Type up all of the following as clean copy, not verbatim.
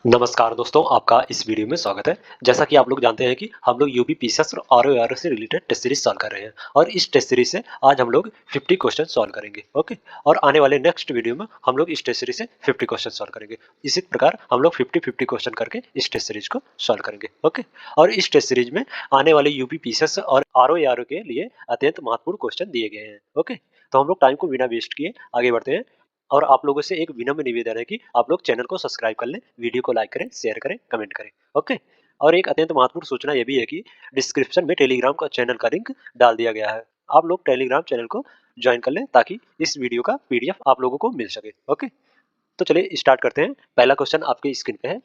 नमस्कार दोस्तों, आपका इस वीडियो में स्वागत है। जैसा कि आप लोग जानते हैं कि हम लोग यूपी पीसीएस और आरओ से रिलेटेड टेस्ट सीरीज सॉल्व कर रहे हैं और इस टेस्ट सीरीज से आज हम लोग 50 क्वेश्चन सॉल्व करेंगे। ओके। और आने वाले नेक्स्ट वीडियो में हम लोग इस टेस्ट सीरीज से 50 क्वेश्चन सॉल्व करेंगे। इसी प्रकार हम लोग 50-50 क्वेश्चन करके इस टेस्ट सीरीज को सॉल्व करेंगे। ओके। और इस टेस्ट सीरीज में आने वाले यूपी पीसीएस और आरओ के लिए अत्यंत महत्वपूर्ण क्वेश्चन दिए गए हैं। ओके। तो हम लोग टाइम को बिना वेस्ट किए आगे बढ़ते हैं। और आप लोगों से एक विनम्र निवेदन है कि आप लोग चैनल को सब्सक्राइब कर लें, वीडियो को लाइक करें, शेयर करें, कमेंट करें। ओके। और एक अत्यंत महत्वपूर्ण सूचना ये भी है कि डिस्क्रिप्शन में टेलीग्राम का चैनल का लिंक डाल दिया गया है। आप लोग टेलीग्राम चैनल को ज्वाइन कर लें ताकि इस वीडियो का पीडीएफ आप लोगों को मिल सके। ओके। तो चलिए स्टार्ट करते हैं। पहला क्वेश्चन आपकी स्क्रीन पे है।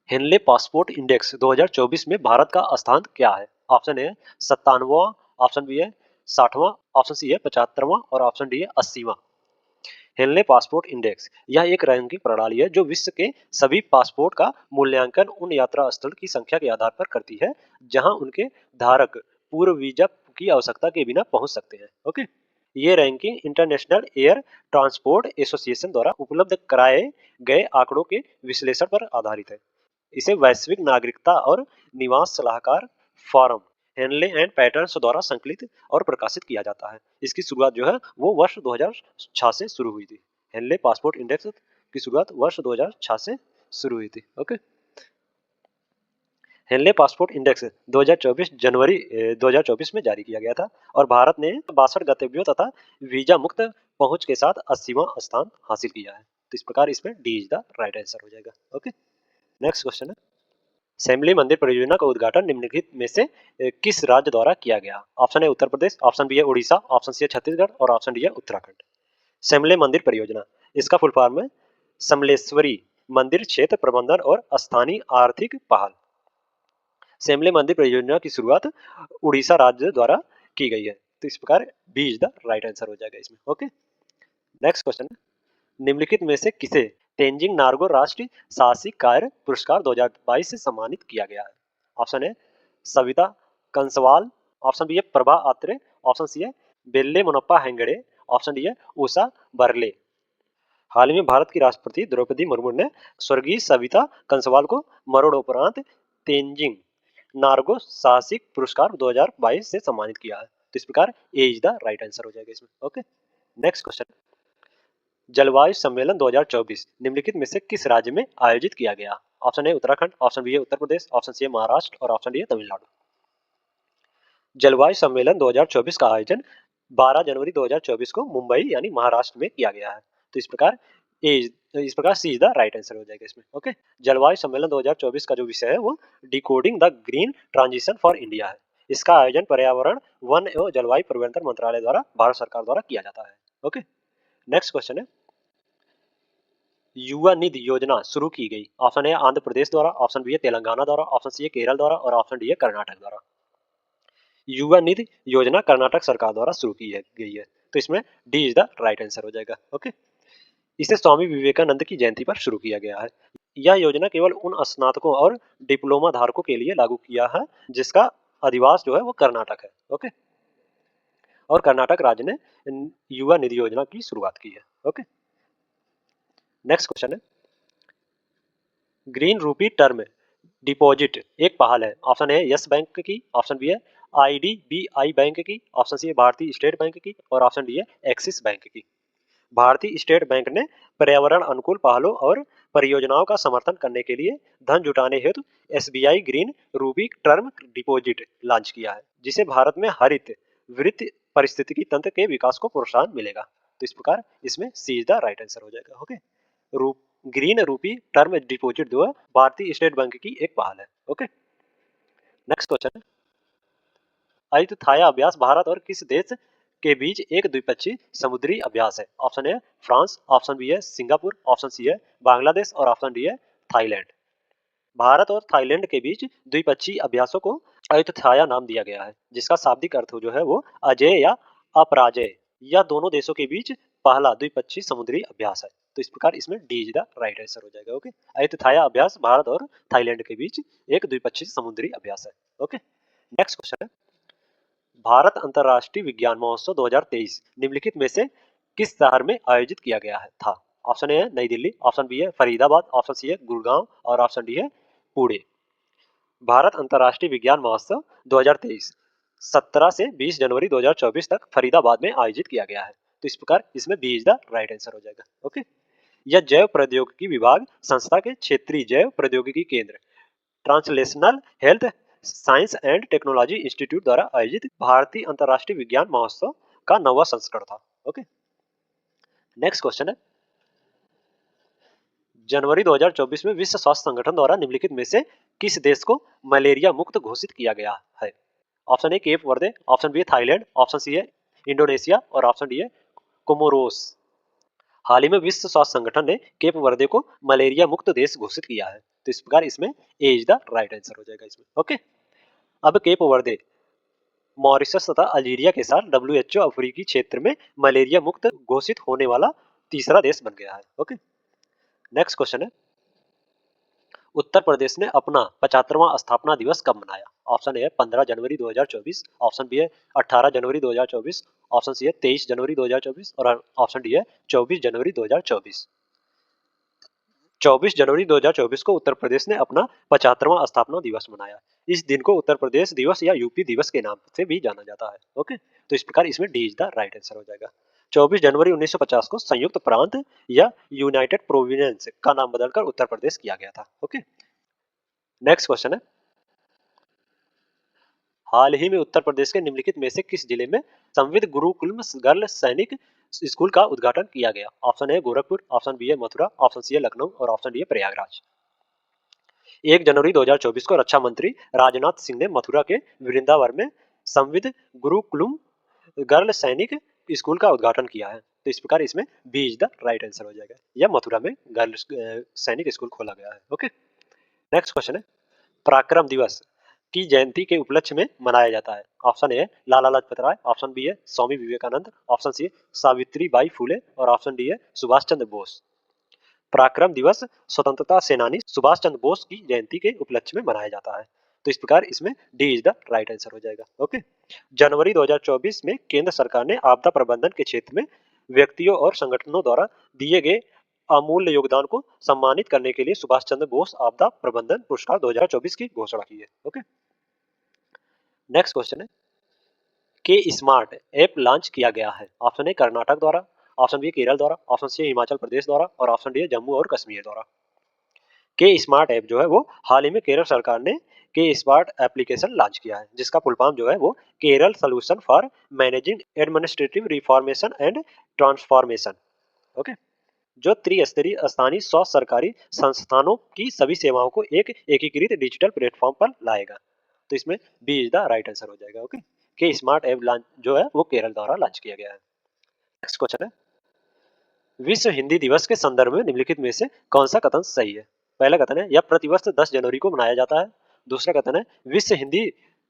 हेनले पासपोर्ट इंडेक्स 2024 में भारत का स्थान क्या है? ऑप्शन ए 97वां, ऑप्शन बी है 60वां, ऑप्शन सी है 75वां और ऑप्शन डी है 80वां। हेनले पासपोर्ट इंडेक्स यह एक रैंकिंग प्रणाली है जो विश्व के सभी पासपोर्ट का मूल्यांकन उन यात्रा स्थल की संख्या के आधार पर करती है जहां उनके धारक पूर्व वीजा की आवश्यकता के बिना पहुंच सकते हैं। ओके। ये ranking international air transport association द्वारा उपलब्ध कराए गए आंकड़ों के विश्लेषण पर आधारित है। इसे वैश्विक नागरिकता और निवास सलाहकार फॉरम हेनले एंड पैटर्न्स द्वारा संकलित और प्रकाशित किया जाता है। इसकी शुरुआत जो है वो वर्ष 2006 से शुरू हुई थी। हेनले पासपोर्ट इंडेक्स की शुरुआत वर्ष 2006 से शुरू हुई थी। ओके। हेनले पासपोर्ट इंडेक्स 2024 जनवरी 2024 में जारी किया गया था और भारत ने 62 गंतव्यों तथा वीजा मुक्त पहुंच के साथ 80वां स्थान हासिल किया है। तो इस प्रकार इसमें D is the right answer हो जाएगा। ओके। नेक्स्ट क्वेश्चन है। सैमली मंदिर परियोजना का उद्घाटन निम्नलिखित में से किस राज्य द्वारा किया गया? ऑप्शन है उत्तर प्रदेश, ऑप्शन बी है उड़ीसा, ऑप्शन सी है छत्तीसगढ़ और ऑप्शन डी है उत्तराखंड। सैमले मंदिर परियोजना इसका फुल फॉर्म है समलेश्वरी मंदिर क्षेत्र प्रबंधन और स्थानीय आर्थिक पहल। सैमले मंदिर परियोजना की शुरुआत उड़ीसा राज्य द्वारा की गई है। तो इस प्रकार B is the right answer हो जाएगा इसमें। ओके। नेक्स्ट क्वेश्चन है। निम्नलिखित में से किसे तेंजिंग नार्गो राष्ट्रीय साहसिक कार्य पुरस्कार 2022 से सम्मानित किया गया है? ऑप्शन है सविता कंसवाल, ऑप्शन बी है प्रभा आत्रे, ऑप्शन सी है बेल्ले मुनप्पा हेंगड़े, ऑप्शन डी है उषा बरले। हाल ही में भारत की राष्ट्रपति द्रौपदी मुर्मू ने स्वर्गीय सविता कंसवाल को मरणोपरांत तेंजिंग नार्गो साहसिक पुरस्कार 2022 से सम्मानित किया है। तो इस प्रकार ए इज द राइट आंसर हो जाएगा इसमें। ओके। Next question. जलवायु सम्मेलन 2024 निम्नलिखित में से किस राज्य में आयोजित किया गया? Option A Uttarakhand, option B है उत्तर प्रदेश, ऑप्शन सी है महाराष्ट्र और ऑप्शन डी है तमिलनाडु। जलवायु सम्मेलन 2024 का आयोजन 12 जनवरी 2024 को मुंबई यानी महाराष्ट्र में किया गया है। तो इस प्रकार सी इज द राइट आंसर हो जाएगा इसमें। ओके। जलवायु सम्मेलन 2024 का जो विषय है वो decoding the green transition for India है। इसका आयोजन पर्यावरण वन एवं जलवायु परिवर्तन मंत्रालय द्वारा भारत सरकार द्वारा किया जाता है। ओके। नेक्स्ट क्वेश्चन है। युवा निधि योजना शुरू की गई। ऑप्शन ए आंध्र प्रदेश द्वारा, ऑप्शन बी है तेलंगाना द्वारा, ऑप्शन सी है केरल द्वारा और ऑप्शन डी है कर्नाटक द्वारा। युवा निधि योजना कर्नाटक सरकार द्वारा शुरू की गई है। तो इसमें D is the right answer हो जाएगा। ओके। इसे स्वामी विवेकानंद की जयंती पर शुरू किया गया है। यह योजना केवल उन स्नातकों और डिप्लोमा धारकों के लिए लागू किया है जिसका अधिवास जो है वो कर्नाटक है। ओके। और कर्नाटक राज्य ने युवा निधि योजना की शुरुआत की है। ओके। नेक्स्ट क्वेश्चन है। ग्रीन रूपी टर्म डिपॉजिट एक पहल है। ऑप्शन ए यस बैंक की, ऑप्शन बी है आईडीबीआई बैंक की, ऑप्शन सी है भारतीय स्टेट बैंक की और ऑप्शन डी है एक्सिस बैंक की। भारतीय स्टेट बैंक ने पर्यावरण अनुकूल पहलों और परियोजनाओं का समर्थन करने के लिए धन जुटाने हेतु SBI green Ruby term deposit launch किया है जिसे भारत में हरित वृत्त पारिस्थितिकी तंत्र के विकास को प्रोत्साहन मिलेगा। तो इस प्रकार इसमें सी इज द राइट आंसर हो जाएगा। ओके। रूप ग्रीन रूपी टर्म डिपॉजिट जो है भारतीय स्टेट बैंक की एक पहल है। ओके। नेक्स्ट क्वेश्चन है। आयुथाया अभ्यास भारत और किस देश के बीच एक द्विपक्षीय समुद्री अभ्यास है? Option A France, option B है सिंगापुर, ऑप्शन सी है बांग्लादेश और ऑप्शन डी है थाईलैंड। भारत और थाईलैंड के बीच द्विपक्षीय अभ्यासों को आयुथाया नाम दिया गया है जिसका शाब्दिक अर्थ जो है वो अजय या अपराजय। यह दोनों देशों के बीच पहला द्विपक्षीय समुद्री अभ्यास है। तो इस प्रकार इसमें D is the right answer हो जाएगा। ओके। आयुथाया अभ्यास भारत और थाईलैंड के बीच एक द्विपक्षीय समुद्री अभ्यास है। ओके। नेक्स्ट क्वेश्चन है। भारत अंतर्राष्ट्रीय विज्ञान महोत्सव 2023 निम्नलिखित में से किस शहर में आयोजित किया गया है था? ऑप्शन ए है नई दिल्ली, ऑप्शन बी है फरीदाबाद, ऑप्शन सी है गुड़गांव और ऑप्शन डी है पुणे। भारत अंतर्राष्ट्रीय विज्ञान महोत्सव 2023 17 से 20 जनवरी 2024 तक फरीदाबाद में आयोजित किया गया है। तो इस प्रकार इसमें B is the right answer हो जाएगा। ओके, यह जैव प्रौद्योगिकी विभाग संस्था के क्षेत्रीय जैव प्रौद्योगिकी केंद्र translational health science and technology institute द्वारा आयोजित भारतीय अंतर्राष्ट्रीय विज्ञान महोत्सव का 9वां संस्करण था। ओके, नेक्स्ट क्वेश्चन है, जनवरी 2024 में विश्व स्वास्थ्य संगठन द्वारा निम्नलिखित में से किस देश को मलेरिया मुक्त घोषित किया गया है? Option A Cape Verde, option B Thailand, option C है इंडोनेशिया और ऑप्शन डी है कोमोरोस। हाल ही में विश्व स्वास्थ्य संगठन ने केप वर्दे को मलेरिया मुक्त देश घोषित किया है। तो इस प्रकार इसमें ए इज द राइट आंसर हो जाएगा इसमें। ओके, अब केप वर्दे मॉरिशस तथा अल्जीरिया के साथ डब्ल्यूएचओ अफ्रीकी क्षेत्र में मलेरिया मुक्त घोषित होने वाला तीसरा देश बन गया है। ओके, नेक्स्ट क्वेश्चन है, उत्तर प्रदेश ने अपना 75वां स्थापना दिवस कब मनाया? ऑप्शन ए है 15 जनवरी 2024, ऑप्शन बी है 18 जनवरी 2024, ऑप्शन सी है 23 जनवरी 2024 और ऑप्शन डी है 24 जनवरी 2024। 24 जनवरी 2024 को उत्तर प्रदेश ने अपना 75वां स्थापना दिवस मनाया। इस दिन को उत्तर प्रदेश दिवस या यूपी दिवस के नाम से भी जाना जाता है। ओके, तो इस प्रकार इसमें D is the right answer हो जाएगा। 24 जनवरी 1950 को संयुक्त प्रांत या यूनाइटेड प्रोविंस का नाम बदलकर उत्तर प्रदेश किया गया था। ओके, नेक्स्ट क्वेश्चन है, हाल ही में उत्तर प्रदेश के निम्नलिखित में से किस जिले में संविद गुरुकुलम गर्ल सैनिक स्कूल का उद्घाटन किया गया? ऑप्शन है गोरखपुर, ऑप्शन बी है मथुरा, ऑप्शन सी है लखनऊ और ऑप्शन डी है प्रयागराज। 1 जनवरी 2024 को रक्षा मंत्री राजनाथ सिंह ने मथुरा के वृंदावन में संविद गुरुकुलम गर्ल सैनिक स्कूल का उद्घाटन किया है। तो इस प्रकार इसमें B is the right answer हो जाएगा। यह मथुरा में गर्ल सैनिक स्कूल खोला गया है। ओके, नेक्स्ट क्वेश्चन है, पराक्रम दिवस की जयंती के उपलक्ष्य में मनाया जाता है। ऑप्शन ए है लाला लाजपत राय, ऑप्शन बी है स्वामी विवेकानंद, ऑप्शन सी है सावित्री बाई फुले और ऑप्शन डी है सुभाष चंद्र बोस। पराक्रम दिवस स्वतंत्रता सेनानी सुभाष चंद्र बोस की जयंती के उपलक्ष्य में मनाया जाता है। तो इस प्रकार इसमें D is the right answer हो जाएगा। ओके, जनवरी 2024 में केंद्र सरकार ने आपदा प्रबंधन के क्षेत्र में व्यक्तियों और संगठनों द्वारा दिए गए अमूल्य योगदान को सम्मानित करने के लिए सुभाष चंद्र बोस आपदा प्रबंधन पुरस्कार 2024 की घोषणा की है। ओके, नेक्स्ट क्वेश्चन है, के स्मार्ट ऐप लॉन्च किया गया है। ऑप्शन ए कर्नाटक द्वारा, ऑप्शन बी केरल द्वारा, ऑप्शन सी हिमाचल प्रदेश द्वारा और ऑप्शन डी जम्मू और कश्मीर द्वारा। के स्मार्ट ऐप जो है वो हाल ही में केरल सरकार ने के स्मार्ट एप्लीकेशन लॉन्च किया है, जिसका फुल फॉर्म जो है वो Kerala solution for managing administrative reformation and transformation. Okay, जो त्रिस्तरीय स्थानीय स्व सरकारी संस्थानों की सभी सेवाओं को एक एकीकृत डिजिटल प्लेटफॉर्म पर लाएगा। तो इसमें B is the right answer हो जाएगा। ओके, के स्मार्ट ऐप लॉन्च जो है वो केरल द्वारा लॉन्च किया गया है। नेक्स्ट क्वेश्चन है, विश्व हिंदी दिवस के संदर्भ में निम्नलिखित में से कौन सा कथन सही है? पहला कथन है यह प्रतिवर्ष 10 जनवरी को मनाया जाता है। दूसरा कथन है विश्व हिंदी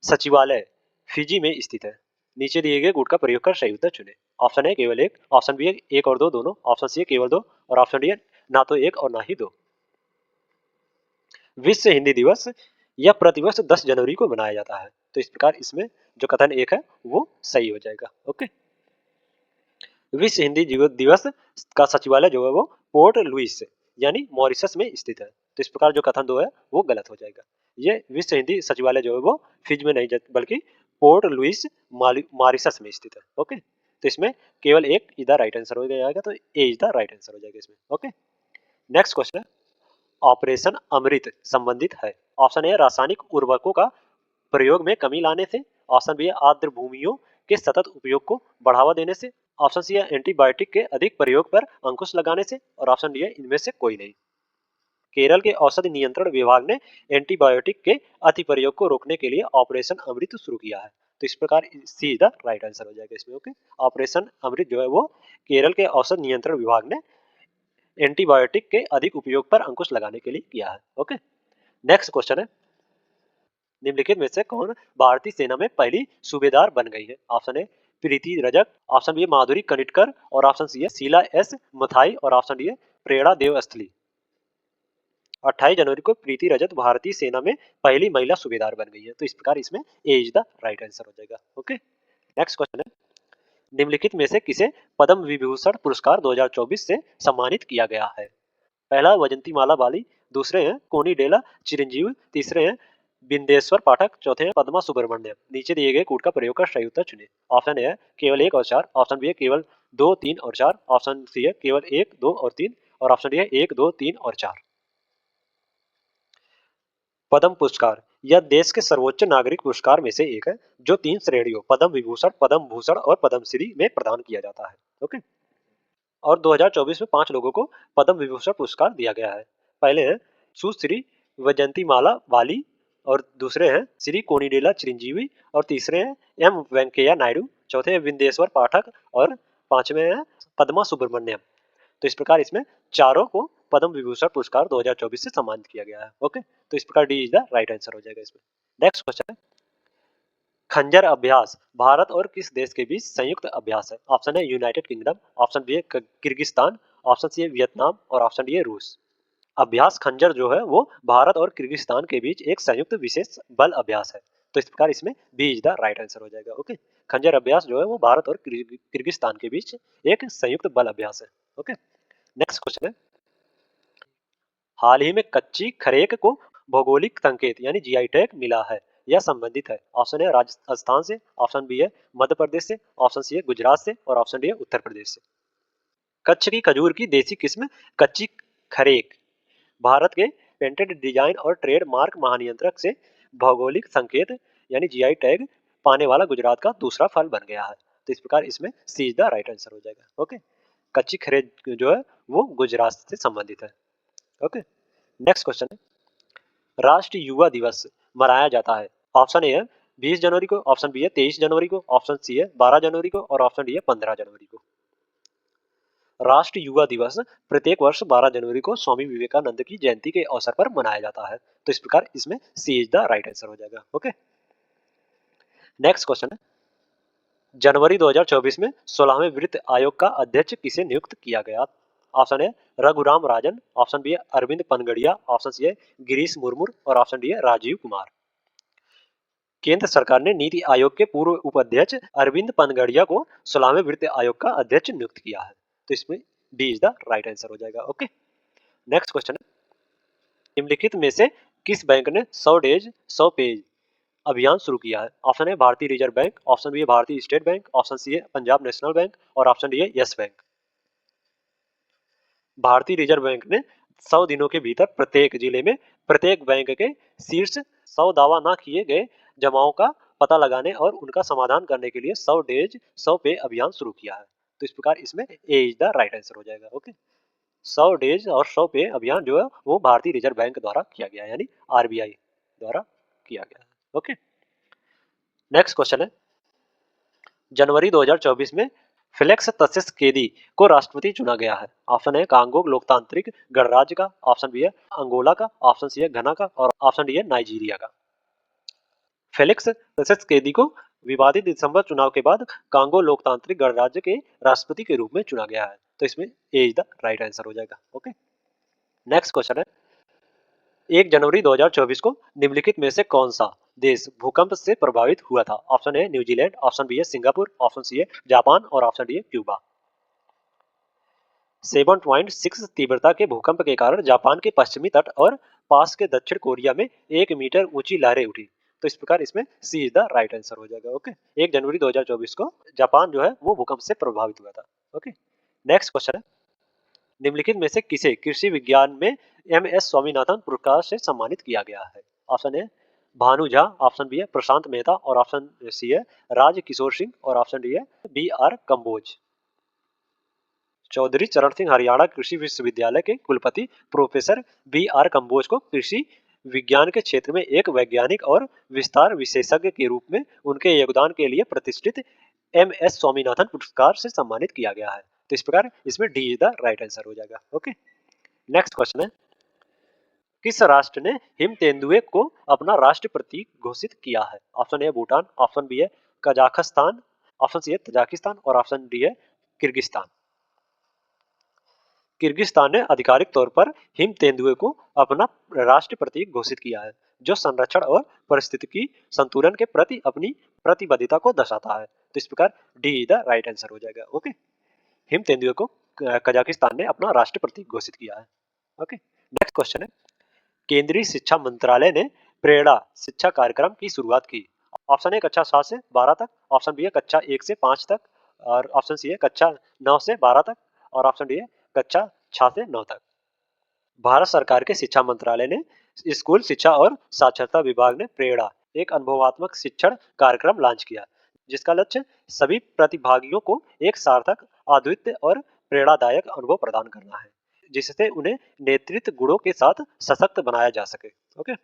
सचिवालय फिजी में स्थित है। नीचे दिए गए गुण का प्रयोग कर सही उत्तर चुने। ऑप्शन है केवल एक, ऑप्शन बी है एक और दो दोनों, ऑप्शन सी है केवल दो और ऑप्शन डी है ना तो एक और ना ही दो। विश्व हिंदी दिवस यह प्रतिवर्ष 10 जनवरी को मनाया जाता है। तो इस प्रकार इसमें जो कथन एक है वो सही हो जाएगा। ओके, विश्व हिंदी दिवस का सचिवालय जो है वो पोर्ट लुइस यानी मॉरिशस में स्थित है। तो इस प्रकार जो कथन दो है वो गलत हो जाएगा। ये विश्व हिंदी सचिवालय जो है वो फिज में नहीं बल्कि पोर्ट लुइस मॉरिशस में स्थित है। ओके, तो इसमें केवल एक इधर राइट आंसर हो जाएगा, तो ए इज द राइट आंसर हो जाएगा इसमें। ओके, नेक्स्ट क्वेश्चन है, ऑपरेशन अमृत संबंधित है। ऑप्शन ए रासायनिक उर्वरकों का प्रयोग में कमी लाने से, ऑप्शन बी है आर्द्र भूमियों के सतत उपयोग को बढ़ावा देने से, ऑप्शन सी है एंटीबायोटिक के अधिक प्रयोग पर अंकुश लगाने से और ऑप्शन डी है इनमें से कोई नहीं। केरल के औषधि नियंत्रण विभाग ने एंटीबायोटिक के अति प्रयोग को रोकने के लिए ऑपरेशन अमृत शुरू किया है। तो इस प्रकार सी द राइट आंसर हो जाएगा इसमें। ओके, ऑपरेशन अमृत जो है वो केरल के औषध नियंत्रण विभाग ने एंटीबायोटिक के अधिक उपयोग पर अंकुश लगाने के लिए किया है। ओके, नेक्स्ट क्वेश्चन है, निम्नलिखित में से कौन भारतीय सेना में पहली सूबेदार बन गई है? Option A Preeti Rajak, option B Madhuri Kanitkar और ऑप्शन सी है शीला एस मथाई और ऑप्शन डी है प्रेरणा देवस्थली। 28 जनवरी को प्रीति रजक भारतीय सेना में पहली महिला सूबेदार बन गई है। तो इस प्रकार इसमें ए इज द राइट आंसर हो जाएगा। ओके, नेक्स्ट क्वेश्चन है, निम्नलिखित में से किसे पद्म विभूषण पुरस्कार 2024 से सम्मानित किया गया है? पहला वैजंती माला बाली, दूसरे हैं कोनी डेला चिरंजीवी, तीसरे हैं बिंदेश्वर पाठक, चौथे हैं पद्मा सुब्रमण्यम। नीचे दिए गए कूट का प्रयोग कर सही उत्तर चुनें। ऑप्शन ए है केवल 1 और 4, ऑप्शन बी है केवल 2, 3 और 4, ऑप्शन सी है केवल 1, 2 और 3 और ऑप्शन डी है 1, 2, 3 और 4। पद्म पुरस्कार यह देश के सर्वोच्च नागरिक पुरस्कार में से एक है जो 3 श्रेणियों पद्म विभूषण, पद्म भूषण और पद्मश्री में प्रदान किया जाता है। ओके। और 2024 में 5 लोगों को पद्म विभूषण पुरस्कार दिया गया है। पहले हैं सुश्री वैजयंती माला बाली और दूसरे हैं श्री कोनिडेला चिरंजीवी और तीसरे हैं एम वेंकैया नायडू, चौथे हैं विंदेश्वर पाठक और पांचवें हैं पद्मा सुब्रमण्यम। तो इस प्रकार इसमें चारों को पद्म विभूषण पुरस्कार 2024 से सम्मानित किया गया है। ओके, तो इस प्रकार D is the right answer हो जाएगा इसमें। नेक्स्ट क्वेश्चन है खंजर अभ्यास भारत और किस देश के बीच संयुक्त अभ्यास है? ऑप्शन है यूनाइटेड किंगडम, ऑप्शन बी है किर्गिस्तान, ऑप्शन सी है वियतनाम और ऑप्शन डी है रूस। अभ्यास खंजर जो है वो भारत और किर्गिस्तान के बीच एक संयुक्त विशेष बल अभ्यास है। तो इस प्रकार इसमें B is the right answer हो जाएगा। ओके, खंजर अभ्यास जो है वो भारत और किर्गिस्तान के बीच एक संयुक्त बल अभ्यास है। ओके, नेक्स्ट क्वेश्चन है हाल ही में कच्ची खरेक को भौगोलिक संकेत यानी जीआई टैग मिला है, यह संबंधित है। ऑप्शन है राजस्थान से, ऑप्शन बी है मध्य प्रदेश से, ऑप्शन सी है गुजरात से और ऑप्शन डी है उत्तर प्रदेश से। कच्छ की खजूर की देसी किस्म कच्ची खरेक भारत के पेटेंट डिजाइन और ट्रेडमार्क महानियंत्रक से भौगोलिक संकेत यानी जीआई टैग पाने वाला गुजरात का दूसरा फल बन गया है। तो इस प्रकार इसमें सी इज द राइट आंसर हो जाएगा। ओके, कच्ची खरेक जो है वो गुजरात से संबंधित है। ओके, नेक्स्ट क्वेश्चन है राष्ट्रीय युवा दिवस मनाया जाता है। ऑप्शन ए है 20 जनवरी को, ऑप्शन बी है 23 जनवरी को, ऑप्शन सी है 12 जनवरी को और ऑप्शन डी है 15 जनवरी को। राष्ट्रीय युवा दिवस प्रत्येक वर्ष 12 जनवरी को स्वामी विवेकानंद की जयंती के अवसर पर मनाया जाता है। तो इस प्रकार इसमें सी इज द राइट आंसर हो जाएगा। ओके, नेक्स्ट क्वेश्चन है जनवरी 2024 में 16वें वित्त आयोग का अध्यक्ष किसे नियुक्त किया गया? ऑप्शन है रघुराम राजन, ऑप्शन बी है अरविंद पनगड़िया, ऑप्शन सी है गिरीश मुर्मू और ऑप्शन डी है राजीव कुमार। केंद्र सरकार ने नीति आयोग के पूर्व उपाध्यक्ष अरविंद पनगड़िया को 16वें वित्त आयोग का अध्यक्ष नियुक्त किया है। तो इसमें D is the right answer हो जाएगा। ओके, नेक्स्ट क्वेश्चन है निम्नलिखित में से किस बैंक ने 100 डेज 100 पेज अभियान शुरू किया है? ऑप्शन है भारतीय रिजर्व बैंक, ऑप्शन बी है भारतीय स्टेट बैंक, ऑप्शन सी है पंजाब नेशनल बैंक और ऑप्शन डी है यस बैंक। भारतीय रिजर्व बैंक ने 100 दिनों के भीतर प्रत्येक जिले में प्रत्येक बैंक के शीर्ष 100 दावा न किए गए जमाओं का पता लगाने और उनका समाधान करने के लिए 100 डेज 100 पे अभियान शुरू किया है। तो इस प्रकार इसमें ए इज द राइट आंसर हो जाएगा। ओके, 100 डेज और 100 पे अभियान जो है वो भारतीय रिजर्व बैंक द्वारा किया गया यानी आरबीआई द्वारा किया गया है। ओके, नेक्स्ट क्वेश्चन है जनवरी 2024 में फेलिक्स त्सेत्स्केदी को राष्ट्रपति चुना गया है। ऑप्शन है कांगो लोकतांत्रिक गणराज्य का, ऑप्शन बी है अंगोला का, ऑप्शन सी है घना का और ऑप्शन डी है नाइजीरिया का। फेलिक्स त्सेत्स्केदी को विवादित दिसंबर चुनाव के बाद कांगो लोकतांत्रिक गणराज्य के राष्ट्रपति के रूप में चुना गया है। तो इसमें ए इज द राइट आंसर हो जाएगा। ओके, नेक्स्ट क्वेश्चन है 1 जनवरी 2024 को निम्नलिखित में से कौन सा देश भूकंप से प्रभावित हुआ था? Option A New Zealand, option B है सिंगापुर, ऑप्शन सी है जापान और ऑप्शन डी है क्यूबा। 7.6 तीव्रता के भूकंप के कारण जापान के पश्चिमी तट और पास के दक्षिण कोरिया में 1 मीटर ऊंची लहरें उठी। तो इस प्रकार इसमें सी इज द राइट आंसर हो जाएगा। ओके, 1 जनवरी 2024 को जापान जो है वो भूकंप से प्रभावित हुआ था। ओके, नेक्स्ट क्वेश्चन है निम्नलिखित में से किसे कृषि विज्ञान में एम एस स्वामीनाथन पुरस्कार से सम्मानित किया गया है? ऑप्शन है भानु झा, ऑप्शन बी है प्रशांत मेहता और ऑप्शन सी है राज किशोर सिंह और ऑप्शन डी है बी आर कम्बोज। चौधरी चरण सिंह हरियाणा कृषि विश्वविद्यालय के कुलपति प्रोफेसर बी आर कम्बोज को कृषि विज्ञान के क्षेत्र में एक वैज्ञानिक और विस्तार विशेषज्ञ के रूप में उनके योगदान के लिए प्रतिष्ठित एम एस स्वामीनाथन पुरस्कार से सम्मानित किया गया है। तो इस प्रकार इसमें D is the right answer हो जाएगा। ओके, नेक्स्ट क्वेश्चन है किस राष्ट्र ने हिम तेंदुए को अपना राष्ट्र प्रतीक घोषित किया है? Option A Bhutan, option B है कजाकिस्तान, ऑप्शन सी है तजाकिस्तान और ऑप्शन डी है किर्गिस्तान। किर्गिस्तान ने आधिकारिक तौर पर हिम तेंदुए को अपना राष्ट्र प्रतीक घोषित किया है जो संरक्षण और पारिस्थितिकी संतुलन के प्रति अपनी प्रतिबद्धता को दर्शाता है। तो इस प्रकार D is the right answer हो जाएगा। ओके, हिम तेंदुए को कजाकिस्तान ने अपना राष्ट्र प्रतीक घोषित किया है। ओके, नेक्स्ट क्वेश्चन है, केंद्रीय शिक्षा मंत्रालय ने प्रेरणा शिक्षा कार्यक्रम की शुरुआत की। ऑप्शन ए कक्षा 7 से 12 तक, ऑप्शन बी है कक्षा 1 से 5 तक, और ऑप्शन सी है कक्षा 9 से 12 तक, और ऑप्शन डी है कक्षा 6 से 9 तक। भारत सरकार के शिक्षा मंत्रालय ने स्कूल शिक्षा और साक्षरता विभाग ने प्रेरणा एक अनुभवात्मक शिक्षण कार्यक्रम लॉन्च किया, जिसका लक्ष्य सभी प्रतिभागियों को एक सार्थक, अद्वितीय और प्रेरणादायक अनुभव प्रदान करना है, जिससे उन्हें नेतृत्व गुणों के साथ सशक्त बनाया जा सके। ओके,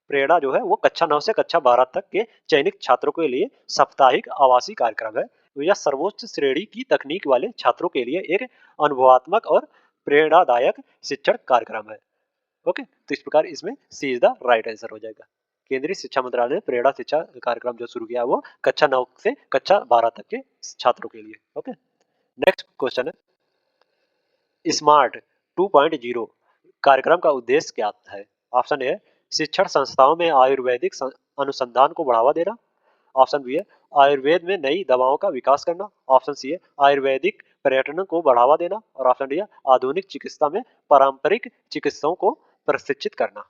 प्रेरणा जो है वो कक्षा 9 से कक्षा 12 तक के चयनित छात्रों के लिए साप्ताहिक आवासीय कार्यक्रम है। यह सर्वोच्च श्रेणी की तकनीक वाले छात्रों के लिए एक अनुभवात्मक और प्रेरणादायक शिक्षण कार्यक्रम है। ओके, तो इस प्रकार इसमें सी इज द राइट आंसर हो जाएगा। केंद्रीय शिक्षा मंत्रालय ने प्रेरणा शिक्षा कार्यक्रम जो शुरू किया वो कक्षा 9 से कक्षा 12 तक के छात्रों के लिए। ओके, नेक्स्ट क्वेश्चन है, स्मार्ट 2.0 कार्यक्रम का उद्देश्य क्या है? ऑप्शन ए है शिक्षण संस्थाओं में आयुर्वेदिक अनुसंधान को बढ़ावा देना, ऑप्शन बी है आयुर्वेद में नई दवाओं का विकास करना, ऑप्शन सी है आयुर्वेदिक पर्यटन को बढ़ावा देना, और ऑप्शन डी है आधुनिक चिकित्सा में पारंपरिक चिकित्सकों को प्रशिक्षित करना।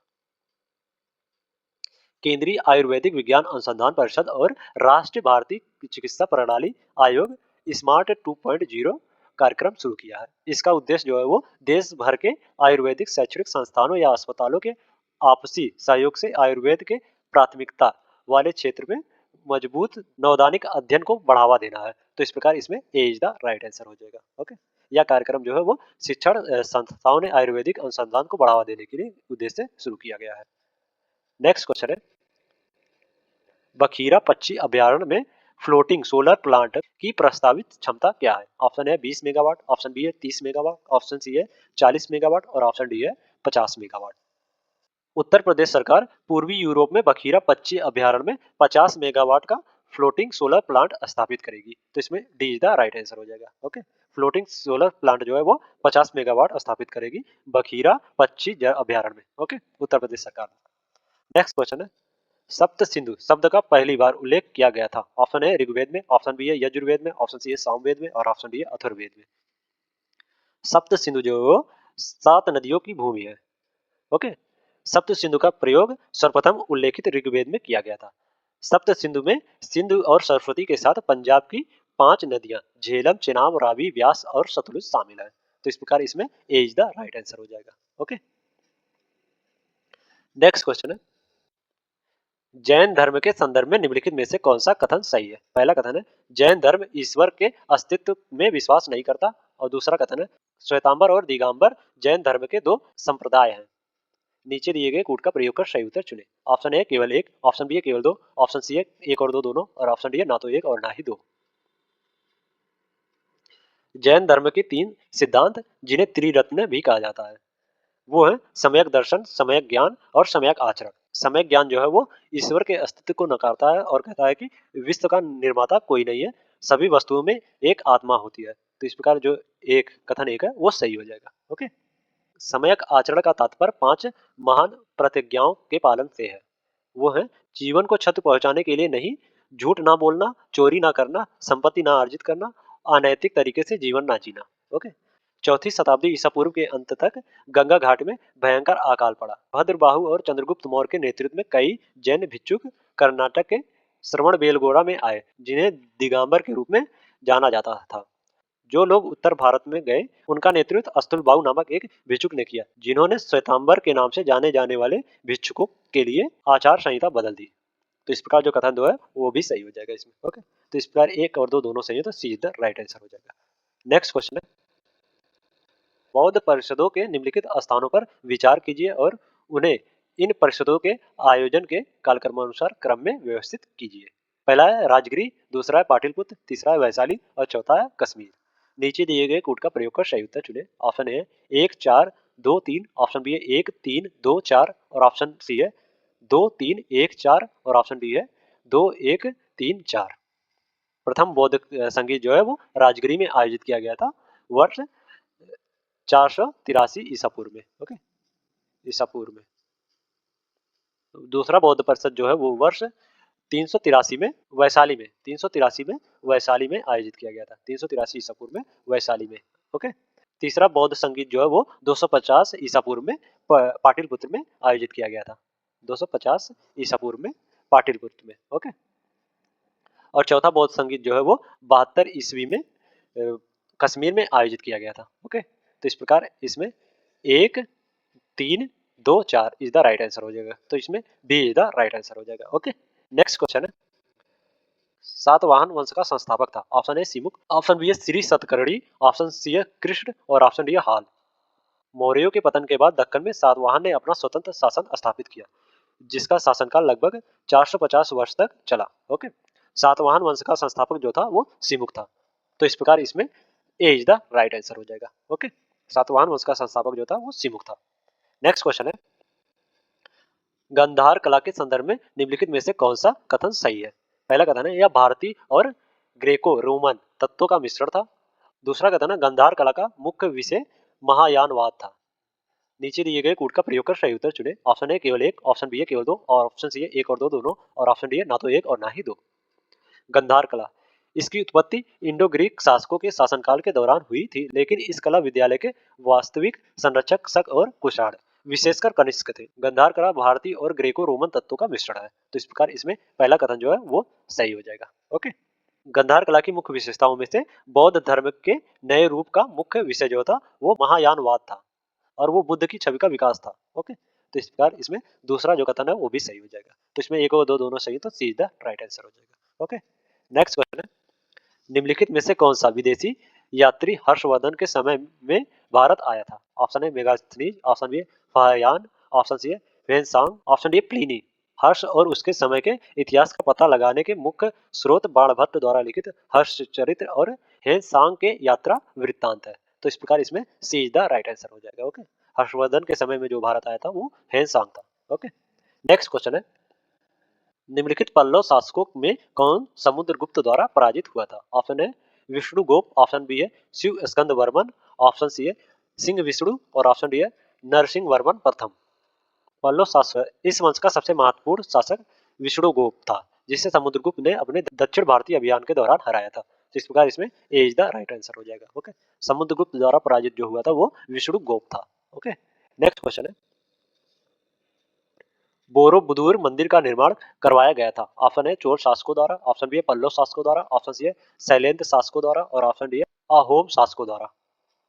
केंद्रीय आयुर्वेदिक विज्ञान अनुसंधान परिषद और राष्ट्रीय भारतीय चिकित्सा प्रणाली आयोग स्मार्ट 2.0 कार्यक्रम शुरू किया है। इसका उद्देश्य जो है वो देश भर के आयुर्वेदिक शैक्षणिक संस्थानों या अस्पतालों के आपसी सहयोग से आयुर्वेद के प्राथमिकता वाले क्षेत्र में मजबूत नवोदैनिक अध्ययन को बढ़ावा देना है। तो इस प्रकार इसमें ए इज द राइट आंसर हो जाएगा। ओके, यह कार्यक्रम जो है वो शिक्षण संस्थाओं ने आयुर्वेदिक अनुसंधान को बढ़ावा देने के लिए उद्देश्य से शुरू किया गया है। नेक्स्ट क्वेश्चन है, बखीरा पक्षी अभयारण्य में फ्लोटिंग सोलर प्लांट की प्रस्तावित क्षमता क्या है? ऑप्शन है 20 मेगावाट, ऑप्शन बी है 30 मेगावाट, ऑप्शन सी है 40 मेगावाट, और ऑप्शन डी है 50 मेगावाट। उत्तर प्रदेश सरकार पूर्वी यूरोप में बखीरा पक्षी अभयारण्य में 50 मेगावाट का फ्लोटिंग सोलर प्लांट स्थापित करेगी। तो इसमें D is the right answer हो जाएगा। ओके, फ्लोटिंग सोलर प्लांट जो है वो 50 मेगावाट स्थापित करेगी बखीरा पक्षी अभयारण्य में। ओके, उत्तर प्रदेश सरकार। नेक्स्ट क्वेश्चन है, सप्त सिंधु शब्द का पहली बार उल्लेख किया गया था। ऑप्शन है ऋग्वेद में, ऑप्शन बी है यजुर्वेद में, ऑप्शन सी है सामवेद में, और ऑप्शन डी है अथर्ववेद में। सप्त सिंधु जो है वो 7 नदियों की भूमि है। ओके, सप्त सिंधु का प्रयोग सर्वप्रथम उल्लेखित ऋग्वेद में किया गया था। सप्त सिंधु में सिंधु और सरस्वती के साथ पंजाब की 5 नदियां झेलम, चेनाब, रावी, व्यास और सतलुज शामिल है। तो इस प्रकार इसमें ए इज द राइट आंसर हो जाएगा। ओके, नेक्स्ट क्वेश्चन है, जैन धर्म के संदर्भ में निम्नलिखित में से कौन सा कथन सही है? पहला कथन है जैन धर्म ईश्वर के अस्तित्व में विश्वास नहीं करता, और दूसरा कथन है श्वेतांबर और दिगंबर जैन धर्म के 2 संप्रदाय हैं। नीचे दिए गए कूट का प्रयोग कर सही उत्तर चुने। ऑप्शन ए केवल एक, ऑप्शन बी है केवल 2, ऑप्शन सी है 1 और 2 दोनों, और ऑप्शन डी है ना तो 1 और ना ही 2। जैन धर्म के 3 सिद्धांत जिन्हें त्रिरत्न भी कहा जाता है वो है सम्यक दर्शन, सम्यक ज्ञान और सम्यक आचरण। सम्यक ज्ञान जो है वो ईश्वर के अस्तित्व को नकारता है और कहता है कि विश्व का निर्माता कोई नहीं है, सभी वस्तुओं में एक आत्मा होती है। तो इस प्रकार जो एक कथन एक है वो सही हो जाएगा। ओके, सम्यक आचरण का तात्पर्य 5 महान प्रतिज्ञाओं के पालन से है। वो है जीवन को क्षति पहुंचाने के लिए नहीं, झूठ ना बोलना, चोरी ना करना, संपत्ति ना अर्जित करना, अनैतिक तरीके से जीवन ना जीना। ओके, 4वीं शताब्दी ईसा पूर्व के अंत तक गंगा घाट में भयंकर अकाल पड़ा। भद्रबाहु और चंद्रगुप्त मौर्य के नेतृत्व में कई जैन भिक्षुक कर्नाटक के श्रवणबेलगोड़ा में आए, जिन्हें दिगंबर के रूप में जाना जाता था। जो लोग उत्तर भारत में गए उनका नेतृत्व अस्तुलबाहु नामक एक भिक्षुक ने किया, जिन्होंने श्वेतांबर के नाम से जाने जाने वाले भिक्षुकों के लिए आचार संहिता बदल दी। तो इस प्रकार जो कथन 2 है वो भी सही हो जाएगा इसमें। ओके, तो इस प्रकार 1 और 2 दोनों सही है, तो सी इज द राइट आंसर हो जाएगा। नेक्स्ट क्वेश्चन है, बौद्ध परिषदों के निम्नलिखित स्थानों पर विचार कीजिए और उन्हें इन परिषदों के आयोजन के कालक्रमानुसार क्रम में व्यवस्थित कीजिए। पहला है राजगिरी, दूसरा है पाटिलपुत्र, तीसरा है वैशाली और चौथा है कश्मीर। नीचे दिए गए कूट का प्रयोग कर सही उत्तर चुने। ऑप्शन ए 1 4 2 3, ऑप्शन बी है 1 3 2 4, और ऑप्शन सी है 2 3 1 4, और ऑप्शन डी है 2 1 3 4। प्रथम बौद्ध संगीत जो है वो राजगिरी में आयोजित किया गया था वर्ष 483 ईसा पूर्व में। ओके, ईसा पूर्व में। दूसरा बौद्ध परिषद जो है वो वर्ष 383 में वैशाली में 383 में वैशाली में आयोजित किया गया था। 383 ईसा पूर्व में वैशाली में। ओके। तीसरा बौद्ध संगीत जो है वो 250 ईसा पूर्व में पाटलिपुत्र में आयोजित किया गया था। 250 ईसा पूर्व में पाटलिपुत्र में। ओके। और चौथा बौद्ध संगीत जो है वो 72 ईस्वी में कश्मीर में आयोजित किया गया था। ओके। तो इस प्रकार इसमें 1 3 2 4 इज द राइट आंसर हो जाएगा। तो इसमें B is the right answer हो जाएगा। ओके। नेक्स्ट क्वेश्चन है, सातवाहन वंश का संस्थापक था। Option A Simuk, option B है श्री सतकर्णी, ऑप्शन सी है कृष्ण और ऑप्शन डी है हाल। मौर्यों के पतन के बाद दक्कन में सातवाहन ने अपना स्वतंत्र शासन स्थापित किया, जिसका शासनकाल लगभग 450 वर्ष तक चला। ओके। सातवाहन वंश का संस्थापक जो था वो सिमुक था। तो इस प्रकार इसमें ए इज द राइट आंसर हो जाएगा। ओके। सातवाहन वंश का संस्थापक जो था वो सिमुक था। नेक्स्ट क्वेश्चन है, गंधार कला के संदर्भ में निम्नलिखित में से कौन सा कथन सही है। पहला कथन है, यह भारतीय और ग्रेको रोमन तत्वों का मिश्रण था। दूसरा कथन है, गंधार कला का मुख्य विषय महायानवाद था। नीचे दिए गए कूट का प्रयोग कर सही उत्तर चुने। ऑप्शन ए केवल एक, ऑप्शन बी है केवल दो, और ऑप्शन सी है एक और दो दोनों, और ऑप्शन डी है ना तो एक और ना ही दो। गंधार कला, इसकी उत्पत्ति इंडो ग्रीक शासकों के शासनकाल के दौरान हुई थी, लेकिन इस कला विद्यालय के वास्तविक संरक्षक शक और कुषाण विशेषकर कनिष्क थे। गंधार कला भारतीय और ग्रेको रोमन तत्वों का मिश्रण है। तो इस प्रकार इसमें पहला कथन जो है वो सही हो जाएगा। ओके। गंधार कला की मुख्य विशेषताओं में से बौद्ध धर्म के नए रूप का मुख्य विषय जो था वो महायानवाद था, और वो बुद्ध की छवि का विकास था। ओके। तो इस प्रकार इसमें दूसरा जो कथन है वो भी सही हो जाएगा। तो इसमें एक और दो दोनों सही, तो सी इज द राइट आंसर हो जाएगा। ओके। नेक्स्ट क्वेश्चन है, निम्नलिखित में से कौन सा विदेशी यात्री हर्षवर्धन के समय में भारत आया था। Option A Megasthenes, option B Fahien, option C है Xuanzang, option D Pliny. Harsha और उसके समय के इतिहास का पता लगाने के मुख्य स्रोत बाणभट्ट द्वारा लिखित हर्ष चरित्र और हेनसांग के यात्रा वृत्तांत है। तो इस प्रकार इसमें सी इज द राइट आंसर हो जाएगा। ओके। हर्षवर्धन के समय में जो भारत आया था वो हेनसांग था। ओके। नेक्स्ट क्वेश्चन है, निम्नलिखित पल्लव शासकों में कौन समुद्रगुप्त द्वारा पराजित हुआ था। Option A Vishnugupta, option B है शिव स्कंद वर्मन, ऑप्शन सी है सिंह विष्णु, और ऑप्शन डी है नरसिंह वर्मन प्रथम। पल्लव शासक, इस वंश का सबसे महत्वपूर्ण शासक विष्णुगुप्त था, जिसे समुद्रगुप्त ने अपने दक्षिण भारतीय अभियान के दौरान हराया था। तो इस प्रकार इसमें ए इज द राइट आंसर हो जाएगा। ओके। समुद्रगुप्त द्वारा पराजित जो हुआ था वो विष्णुगुप्त था। ओके। नेक्स्ट क्वेश्चन है, बोरोबुदूर मंदिर का निर्माण करवाया गया था। ऑप्शन ए चोल शासकों द्वारा, ऑप्शन बी है पल्लव शासकों द्वारा, ऑप्शन सी है शैलेंद्र शासकों द्वारा, और ऑप्शन डी है अहोम शासकों द्वारा।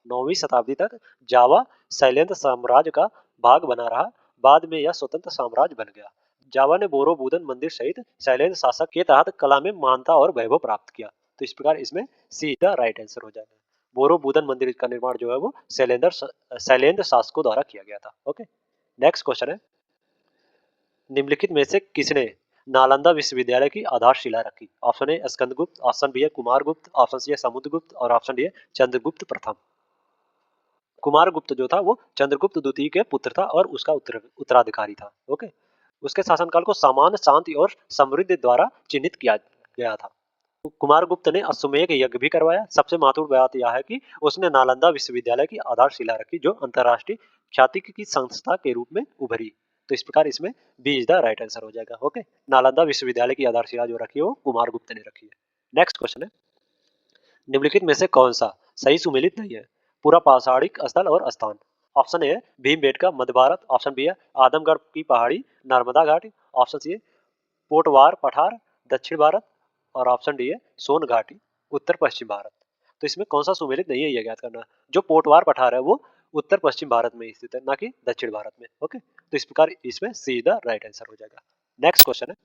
9वीं शताब्दी तक जावा शैलेंद्र साम्राज्य का भाग बना रहा, बाद में यह स्वतंत्र साम्राज्य बन गया। जावा ने बोरोबुदन मंदिर सहित शैलेंद्र शासक के तहत कला में महानता और वैभव प्राप्त किया। तो इस प्रकार इसमें सी द राइट आंसर हो जाएगा। बोरोबुदन मंदिर का निर्माण जो है वो शैलेंद्र शासकों द्वारा किया गया था। ओके। नेक्स्ट क्वेश्चन है, निम्नलिखित में से किसने नालंदा विश्वविद्यालय की आधारशिला रखी। Option A Skandagupta, option B है कुमारगुप्त, ऑप्शन सी है समुद्रगुप्त, और ऑप्शन डी है चंद्रगुप्त प्रथम। कुमारगुप्त जो था वो चंद्रगुप्त द्वितीय के पुत्र था और उसका उत्तराधिकारी था। ओके। उसके शासनकाल को सामान्य शांति और समृद्धि द्वारा चिन्हित किया गया था। कुमारगुप्त ने अश्वमेध यज्ञ भी करवाया। सबसे महत्वपूर्ण बात यह है कि उसने नालंदा विश्वविद्यालय की आधारशिला रखी, जो अंतरराष्ट्रीय ख्याति की संस्था के रूप में उभरी। तो इस प्रकार इसमें B is the right answer हो जाएगा। ओके। नालंदा विश्वविद्यालय की आधारशिला जो रखी है वो कुमारगुप्त ने रखी है। नेक्स्ट क्वेश्चन है, निम्नलिखित में से कौन सा सही सुमेलित नहीं है। पूरा पाषाणिक स्थल और स्थान। ऑप्शन ए भीमबेटका मध्य भारत, ऑप्शन बी है आदमगढ़ की पहाड़ी नर्मदा घाटी, ऑप्शन सी है पोटवार पठार दक्षिण भारत, और ऑप्शन डी है सोन घाटी उत्तर पश्चिम भारत। तो इसमें कौन सा सुमेलित नहीं है, यह ज्ञात करना। जो पोटवार पठार है वो उत्तर पश्चिम भारत में स्थित है, ना कि दक्षिण भारत में। ओके। तो इस प्रकार इसमें सी द राइट आंसर हो जाएगा। नेक्स्ट क्वेश्चन है,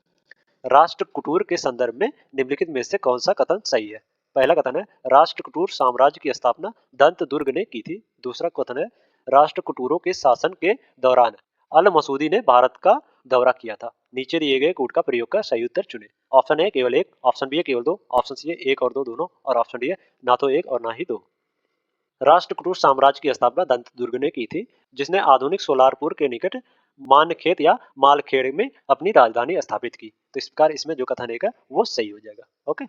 राष्ट्रकूटुर के संदर्भ में निम्नलिखित में से कौन सा कथन सही है। पहला कथन है, राष्ट्रकूटुर साम्राज्य की स्थापना दंत दुर्ग ने की थी। दूसरा कथन है, राष्ट्रकूटुरों के शासन के दौरान अल मसूदी ने भारत का दौरा किया था। नीचे दिए गए कूट का प्रयोग कर सही उत्तर चुने। ऑप्शन ए केवल एक, ऑप्शन बी है केवल दो, ऑप्शन सी है एक और दो दोनों, और ऑप्शन डी है ना तो एक और ना ही दो। राष्ट्रकूट साम्राज्य की स्थापना दंत दुर्ग ने की थी, जिसने आधुनिक सोलारपुर के निकट मानखेत या मालखेड़ में अपनी राजधानी स्थापित की। तो इस प्रकार इसमें जो कथन है वो सही हो जाएगा। ओके।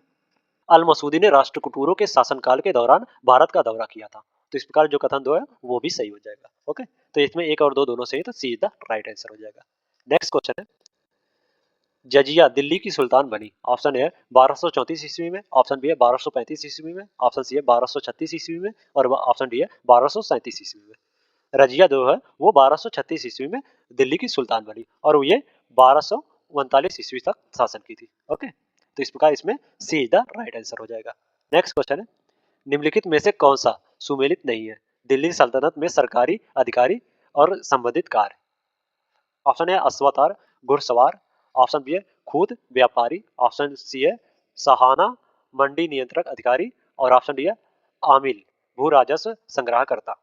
अल मसूदी ने राष्ट्रकूटों के शासनकाल के दौरान भारत का दौरा किया था। तो इस प्रकार जो कथन दो है वो भी सही हो जाएगा। ओके। तो इसमें एक और दो दोनों सही, तो सी द राइट आंसर हो जाएगा। नेक्स्ट क्वेश्चन है, जजिया दिल्ली की सुल्तान बनी? ऑप्शन ए है 1234 ईस्वी में, ऑप्शन बी है 1235 ईस्वी में, ऑप्शन सी है 1236 ईस्वी में और ऑप्शन डी है 1237 ईस्वी में। रजिया जो है वो 1236 ईस्वी में दिल्ली की सुल्तान बनी और ये 1239 ईस्वी तक शासन की थी। ओके, तो इस प्रकार इसमें सी इज द राइट आंसर हो जाएगा। नेक्स्ट क्वेश्चन है, निम्नलिखित में से कौन सा सुमेलित नहीं है? दिल्ली सल्तनत में सरकारी अधिकारी और संबंधित कार्य। ऑप्शन है अश्वतार घुड़सवार, ऑप्शन बी है खुद व्यापारी, ऑप्शन सी है सहाना मंडी नियंत्रक अधिकारी और ऑप्शन डी है आमिल भू राजस्व संग्रहकर्ता।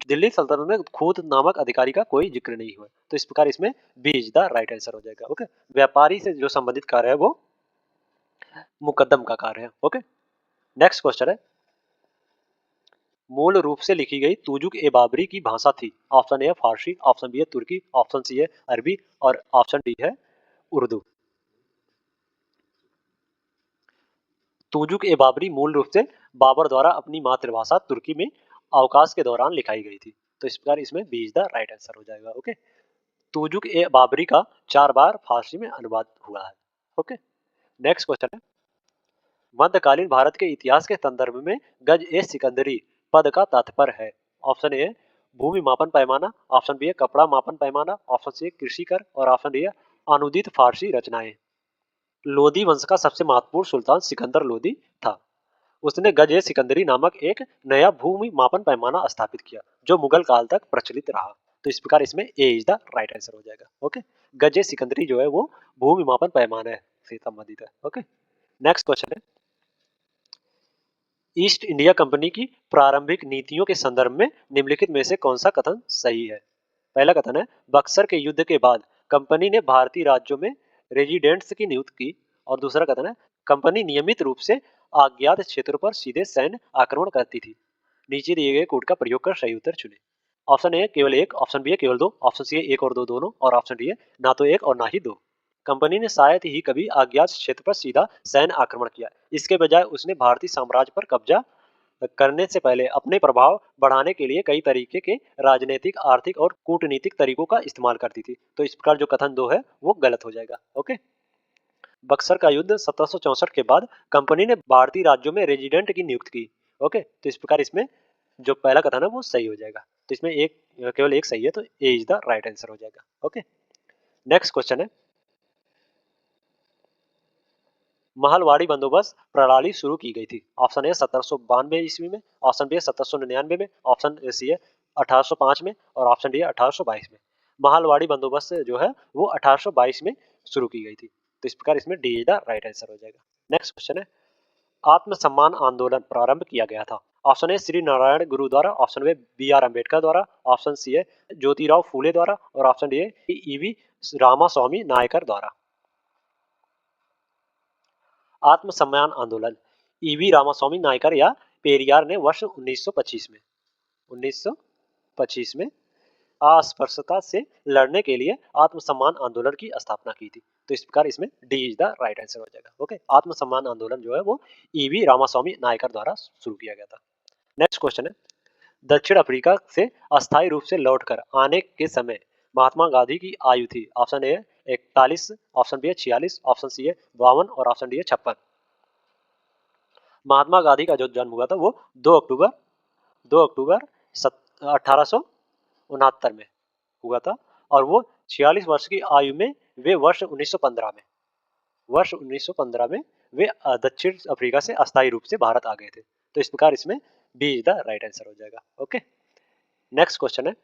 दिल्ली सल्तनत में खुद नामक अधिकारी का कोई जिक्र नहीं हुआ, तो इस प्रकार इसमें B is the right answer हो जाएगा। ओके, व्यापारी से जो संबंधित कार्य है वो मुकद्दम का कार्य है। ओके, नेक्स्ट क्वेश्चन है, मूल रूप से लिखी गई तुजुक ए बाबरी की भाषा थी? ऑप्शन ए है फारसी, ऑप्शन बी है तुर्की, ऑप्शन सी है अरबी और ऑप्शन डी है उर्दू। तुजुक ए बाबरी मूल रूप से बाबर द्वारा अपनी मातृभाषा तुर्की में अवकाश के दौरान लिखाई गई थी, तो इस प्रकार इसमें B is the right answer हो जाएगा। ओके, तुजुक ए बाबरी का 4 बार फारसी में अनुवाद हुआ है। ओके, नेक्स्ट क्वेश्चन है, मध्यकालीन भारत के इतिहास के संदर्भ में गज ए सिकंदरी पद का तात्पर्य है? ऑप्शन ए भूमि मापन पैमाना, ऑप्शन बी है कपड़ा मापन पैमाना, ऑप्शन सी है कृषि कर और ऑप्शन डी है अनुदित फारसी रचनाएं। लोदी वंश का सबसे महत्वपूर्ण सुल्तान सिकंदर लोदी था। उसने गज ए सिकंदरी नामक एक नया भूमि मापन पैमाना स्थापित किया जो मुगल काल तक प्रचलित रहा, तो इस प्रकार इसमें ए इज द राइट आंसर हो जाएगा। ओके, गज ए सिकंदरी जो है वो भूमि मापन पैमाने से संबंधित है। ओके, नेक्स्ट क्वेश्चन है, ईस्ट इंडिया कंपनी की प्रारंभिक नीतियों के संदर्भ में निम्नलिखित में से कौन सा कथन सही है? पहला कथन है, बक्सर के युद्ध के बाद कंपनी ने भारतीय राज्यों में रेजिडेंट्स की नियुक्ति की और दूसरा कथन है, कंपनी नियमित रूप से अज्ञात क्षेत्रों पर सीधे सैन्य आक्रमण करती थी। नीचे दिए गए कोड का प्रयोग कर सही उत्तर चुने। ऑप्शन ए केवल एक, ऑप्शन बी है केवल दो, ऑप्शन सी है एक और दो दोनों और ऑप्शन डी है ना तो एक और ना ही दो। कंपनी ने शायद ही कभी अज्ञात क्षेत्र पर सीधा सैन्य आक्रमण किया, इसके बजाय उसने भारतीय साम्राज्य पर कब्जा करने से पहले अपने प्रभाव बढ़ाने के लिए कई तरीके के राजनीतिक, आर्थिक और कूटनीतिक तरीकों का इस्तेमाल करती थी, तो इस प्रकार जो कथन दो है वो गलत हो जाएगा। ओके, बक्सर का युद्ध 1764 के बाद कंपनी ने भारतीय राज्यों में रेजिडेंट की नियुक्ति की। ओके, तो इस प्रकार इसमें जो पहला कथन है वो सही हो जाएगा, तो इसमें एक केवल एक सही है, तो ए इज द राइट आंसर हो जाएगा। ओके, नेक्स्ट क्वेश्चन है, महलवाड़ी बंदोबस्त प्रणाली शुरू की गई थी? ऑप्शन ए 1792 ईस्वी में, ऑप्शन बी 1799 में, ऑप्शन सी है 1805 में और ऑप्शन डी है 1822 में। महलवाड़ी बंदोबस्त जो है वो 1822 में शुरू की गई थी, तो इस प्रकार इसमें D is the right answer हो जाएगा। नेक्स्ट क्वेश्चन है, आत्मसम्मान आंदोलन प्रारंभ किया गया था? ऑप्शन ए श्री नारायण गुरु द्वारा, option B B R Ambedkar द्वारा, ऑप्शन सी है ज्योतिराव फूले द्वारा और ऑप्शन डी है ईवी रामास्वामी नायकर द्वारा। आत्मसम्मान आंदोलन ईवी रामास्वामी नायकर या पेरियार ने वर्ष 1925 में 1925 में अस्पृश्यता से लड़ने के लिए आत्मसम्मान आंदोलन की स्थापना की थी, तो इस प्रकार इसमें D is the right answer हो जाएगा। ओके, आत्मसम्मान आंदोलन जो है वो ईवी रामास्वामी नायकर द्वारा शुरू किया गया था। नेक्स्ट क्वेश्चन है, दक्षिण अफ्रीका से अस्थायी रूप से लौटकर आने के समय महात्मा गांधी की आयु थी? ऑप्शन ए 41, ऑप्शन बी है 46, ऑप्शन सी है 52 और ऑप्शन डी है 56। महात्मा गांधी का जो जन्म हुआ था वो 2 अक्टूबर 2 अक्टूबर 1869 में हुआ था और वो 46 वर्ष की आयु में वे वर्ष 1915 में वे दक्षिण अफ्रीका से अस्थायी रूप से भारत आ गए थे, तो इस प्रकार इसमें B is the right answer हो जाएगा। ओके, नेक्स्ट क्वेश्चन है,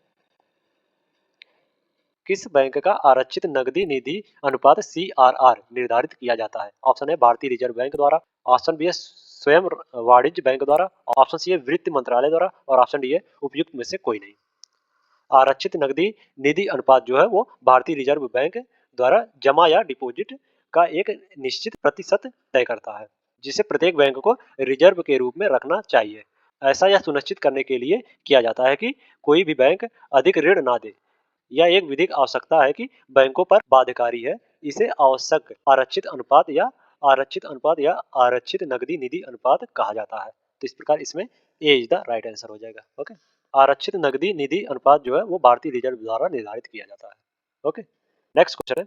किस बैंक का आरक्षित नकदी निधि अनुपात सीआरआर निर्धारित किया जाता है? ऑप्शन है भारतीय रिजर्व बैंक द्वारा, ऑप्शन बी है स्वयं वाणिज्य बैंक द्वारा, ऑप्शन सी है वित्त मंत्रालय द्वारा और ऑप्शन डी है उपयुक्त में से कोई नहीं। आरक्षित नकदी निधि अनुपात जो है वो भारतीय रिजर्व बैंक द्वारा जमा या डिपॉजिट का एक निश्चित प्रतिशत तय करता है, जिसे प्रत्येक बैंक को रिजर्व के रूप में रखना चाहिए। ऐसा यह सुनिश्चित करने के लिए किया जाता है कि कोई भी बैंक अधिक ऋण ना दे। यह एक विधिक आवश्यकता है कि बैंकों पर बाध्यकारी है। इसे आवश्यक आरक्षित अनुपात या आरक्षित नकदी निधि अनुपात कहा जाता है, तो इस प्रकार इसमें ए इज द राइट आंसर हो जाएगा। ओके, आरक्षित नकदी निधि अनुपात जो है वो भारतीय रिजर्व द्वारा निर्धारित किया जाता है। ओके, नेक्स्ट क्वेश्चन है,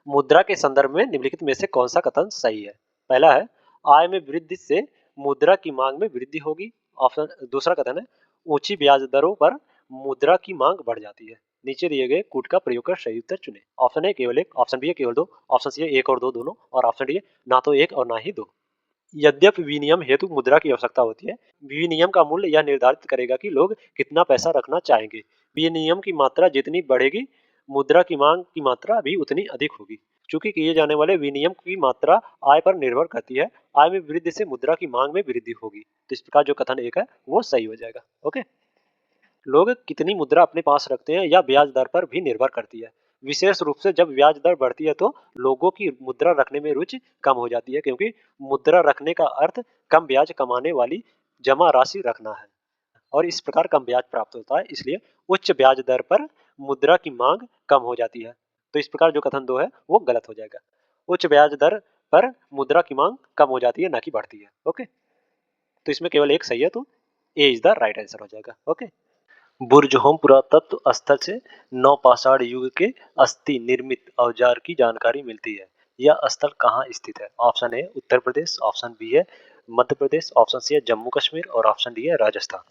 मुद्रा के संदर्भ में निम्नलिखित में से कौन सा कथन सही है? पहला है, आय में वृद्धि से मुद्रा की मांग में वृद्धि होगी। ऑप्शन दूसरा कथन है, ऊंची ब्याज दरों पर मुद्रा की मांग बढ़ जाती है। नीचे दिए गए कूट का प्रयोग कर सही उत्तर चुनें। ऑप्शन ए केवल एक, ऑप्शन बी है केवल दो, ऑप्शन सी है एक और दो दोनों, और ऑप्शन डी है ना तो एक और ना ही दो। यद्यपि विनिमय हेतु मुद्रा की आवश्यकता होती है, विनिमय का मूल्य यह निर्धारित करेगा कि लोग कितना पैसा रखना चाहेंगे। विनिमय की मात्रा जितनी बढ़ेगी, मुद्रा की मांग की मात्रा भी उतनी अधिक होगी। चूंकि किए जाने वाले विनिमय की मात्रा आय पर निर्भर करती है, आय में वृद्धि से मुद्रा की मांग में वृद्धि होगी। तो इस प्रकार जो कथन एक है वो सही हो जाएगा। ओके। लोग कितनी मुद्रा अपने पास रखते हैं या ब्याज दर पर भी निर्भर करती है। विशेष रूप से जब ब्याज दर बढ़ती है तो लोगों की मुद्रा रखने में रुचि कम हो जाती है, क्योंकि मुद्रा रखने का अर्थ कम ब्याज कमाने वाली जमा राशि रखना है और इस प्रकार कम ब्याज प्राप्त होता है, इसलिए उच्च ब्याज दर पर मुद्रा की मांग कम हो जाती है। तो इस प्रकार जो कथन दो है वो गलत हो जाएगा। उच्च ब्याज दर पर मुद्रा की मांग कम हो जाती है, ना कि बढ़ती है। ओके, तो इसमें केवल एक सही है, तो ए इज द राइट आंसर हो जाएगा। ओके। बुर्जहोम पुरातत्व स्थल से नवपाषाण युग के अस्थि निर्मित औजार की जानकारी मिलती है। यह स्थल कहाँ स्थित है? Option A Uttar Pradesh, option B है मध्य प्रदेश, ऑप्शन सी है जम्मू कश्मीर और ऑप्शन डी है राजस्थान।